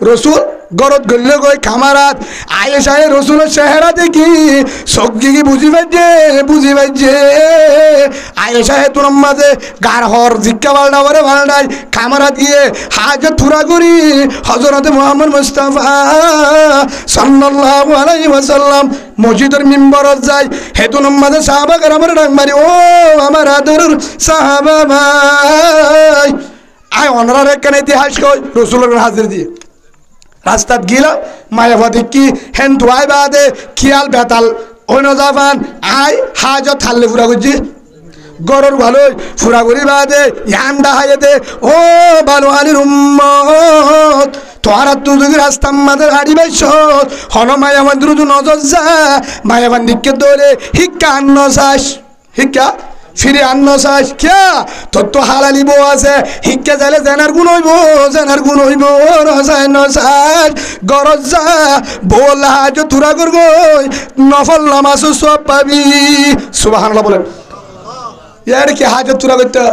রসুল গরত গল্লে গই খামারাত আয়েশায় রসুলের চেহারা দেখি সবজি কি বুঝি পাইছে আয়েশায় তোর মাঝে গার হর জিজ্ঞা বালডা বরে বালডাই খামারাত গিয়ে হাজত থুরা করি হযরত মুহাম্মদ মুস্তাফা সাল্লাল্লাহু আলাইহি ওয়াসাল্লাম মসজিদের মিম্বরত যায় হেতু মাঝে সাহাবা কেরামের ডাক মারি ও আমার আদরের সাহাবা ভাই আয় অনরার এখানে ইতিহাস কই রসুলের হাজির দিয়ে রাস্তাত গিলাম মায়াবাদী কি হেন ধোয়াই বাদে খিয়াল বেতাল অন্য জাপান আয় হাজত থাললে ফুরা করছি গরর ভালোই ফুরা করি বাদে ইয়ান্ডা হাইয়ে দে ও ভালো আলির উম্মত তোরা তুই যদি রাস্তা মাদের হাড়ি বাইছ হন মায়াবান দ্রুত নজর যা মায়াবান দিককে দৌড়ে হিক্কা আন্ন চাস হিক্কা ফিরে আন্ন চাস কে তোর তো হালালি বউ আছে হিক্কে যাইলে জেনার গুণ হইব রসায় নচাস গরজ যা বল হাজ তুরা করব নফল নামাজ সব পাবি সুবহানাল্লাহ বলেন ইয়ার কি হাজ তুরা করতে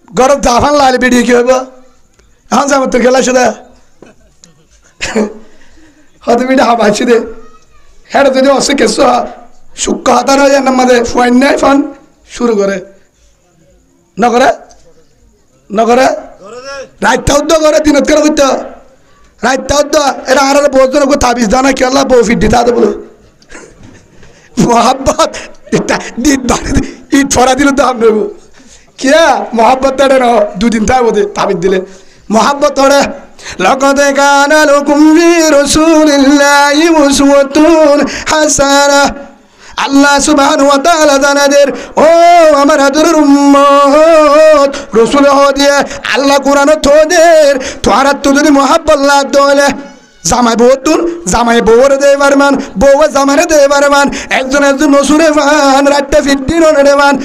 গরজ জাফান লালি বেরিয়ে কি হইব এখন যাবো তোর খেলা শুধু হয়তো বিটা হাবাইছি দে হ্যাঁ যদি অসে কেসো সুক্ষ হাতার হয় আমাদের ফাইন নাই ফান শুরু করে নকরে রাতটা উদ্য করে দিনত করে করতে রাতটা উদ্য এরা আর বলতো না তাবিজ দানা খেলা বউ ফিট দিতে হবে বলে মহাব্বত ঈদ ফরা দিল তো আমি কে মহাব্বত দুদিন তাই বোধে তাবিজ দিলে মহাব্বত লাকাদ কানা লাকুম ফি রাসূলিল্লাহি উসওয়াতুন হাসানাহ। আল্লাহ সুবহানাহু ওয়া তাআলা জানাদের, ও আমার আদরের উম্মত, রাসূল হদিয়ে আল্লাহ কোরআন তোদের তোরা তো যদি মহাব্বত না দলে জামাই বউতুন জামাই বউর দে পারমান, বউ জামারে দে পারমান, একজন নসুরে পান রাতটা ফিরদিন রে মান,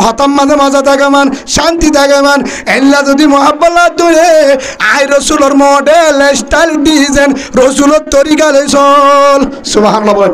হতাম মাঝে মজা থাকে মান, শান্তি থাকে মান। এল্লা যদি মহাব্বত না দলে আই রাসূলের মডেল স্টাইল ডিজাইন রাসূলের তরিকা লই চল। সুবহানাল্লাহ।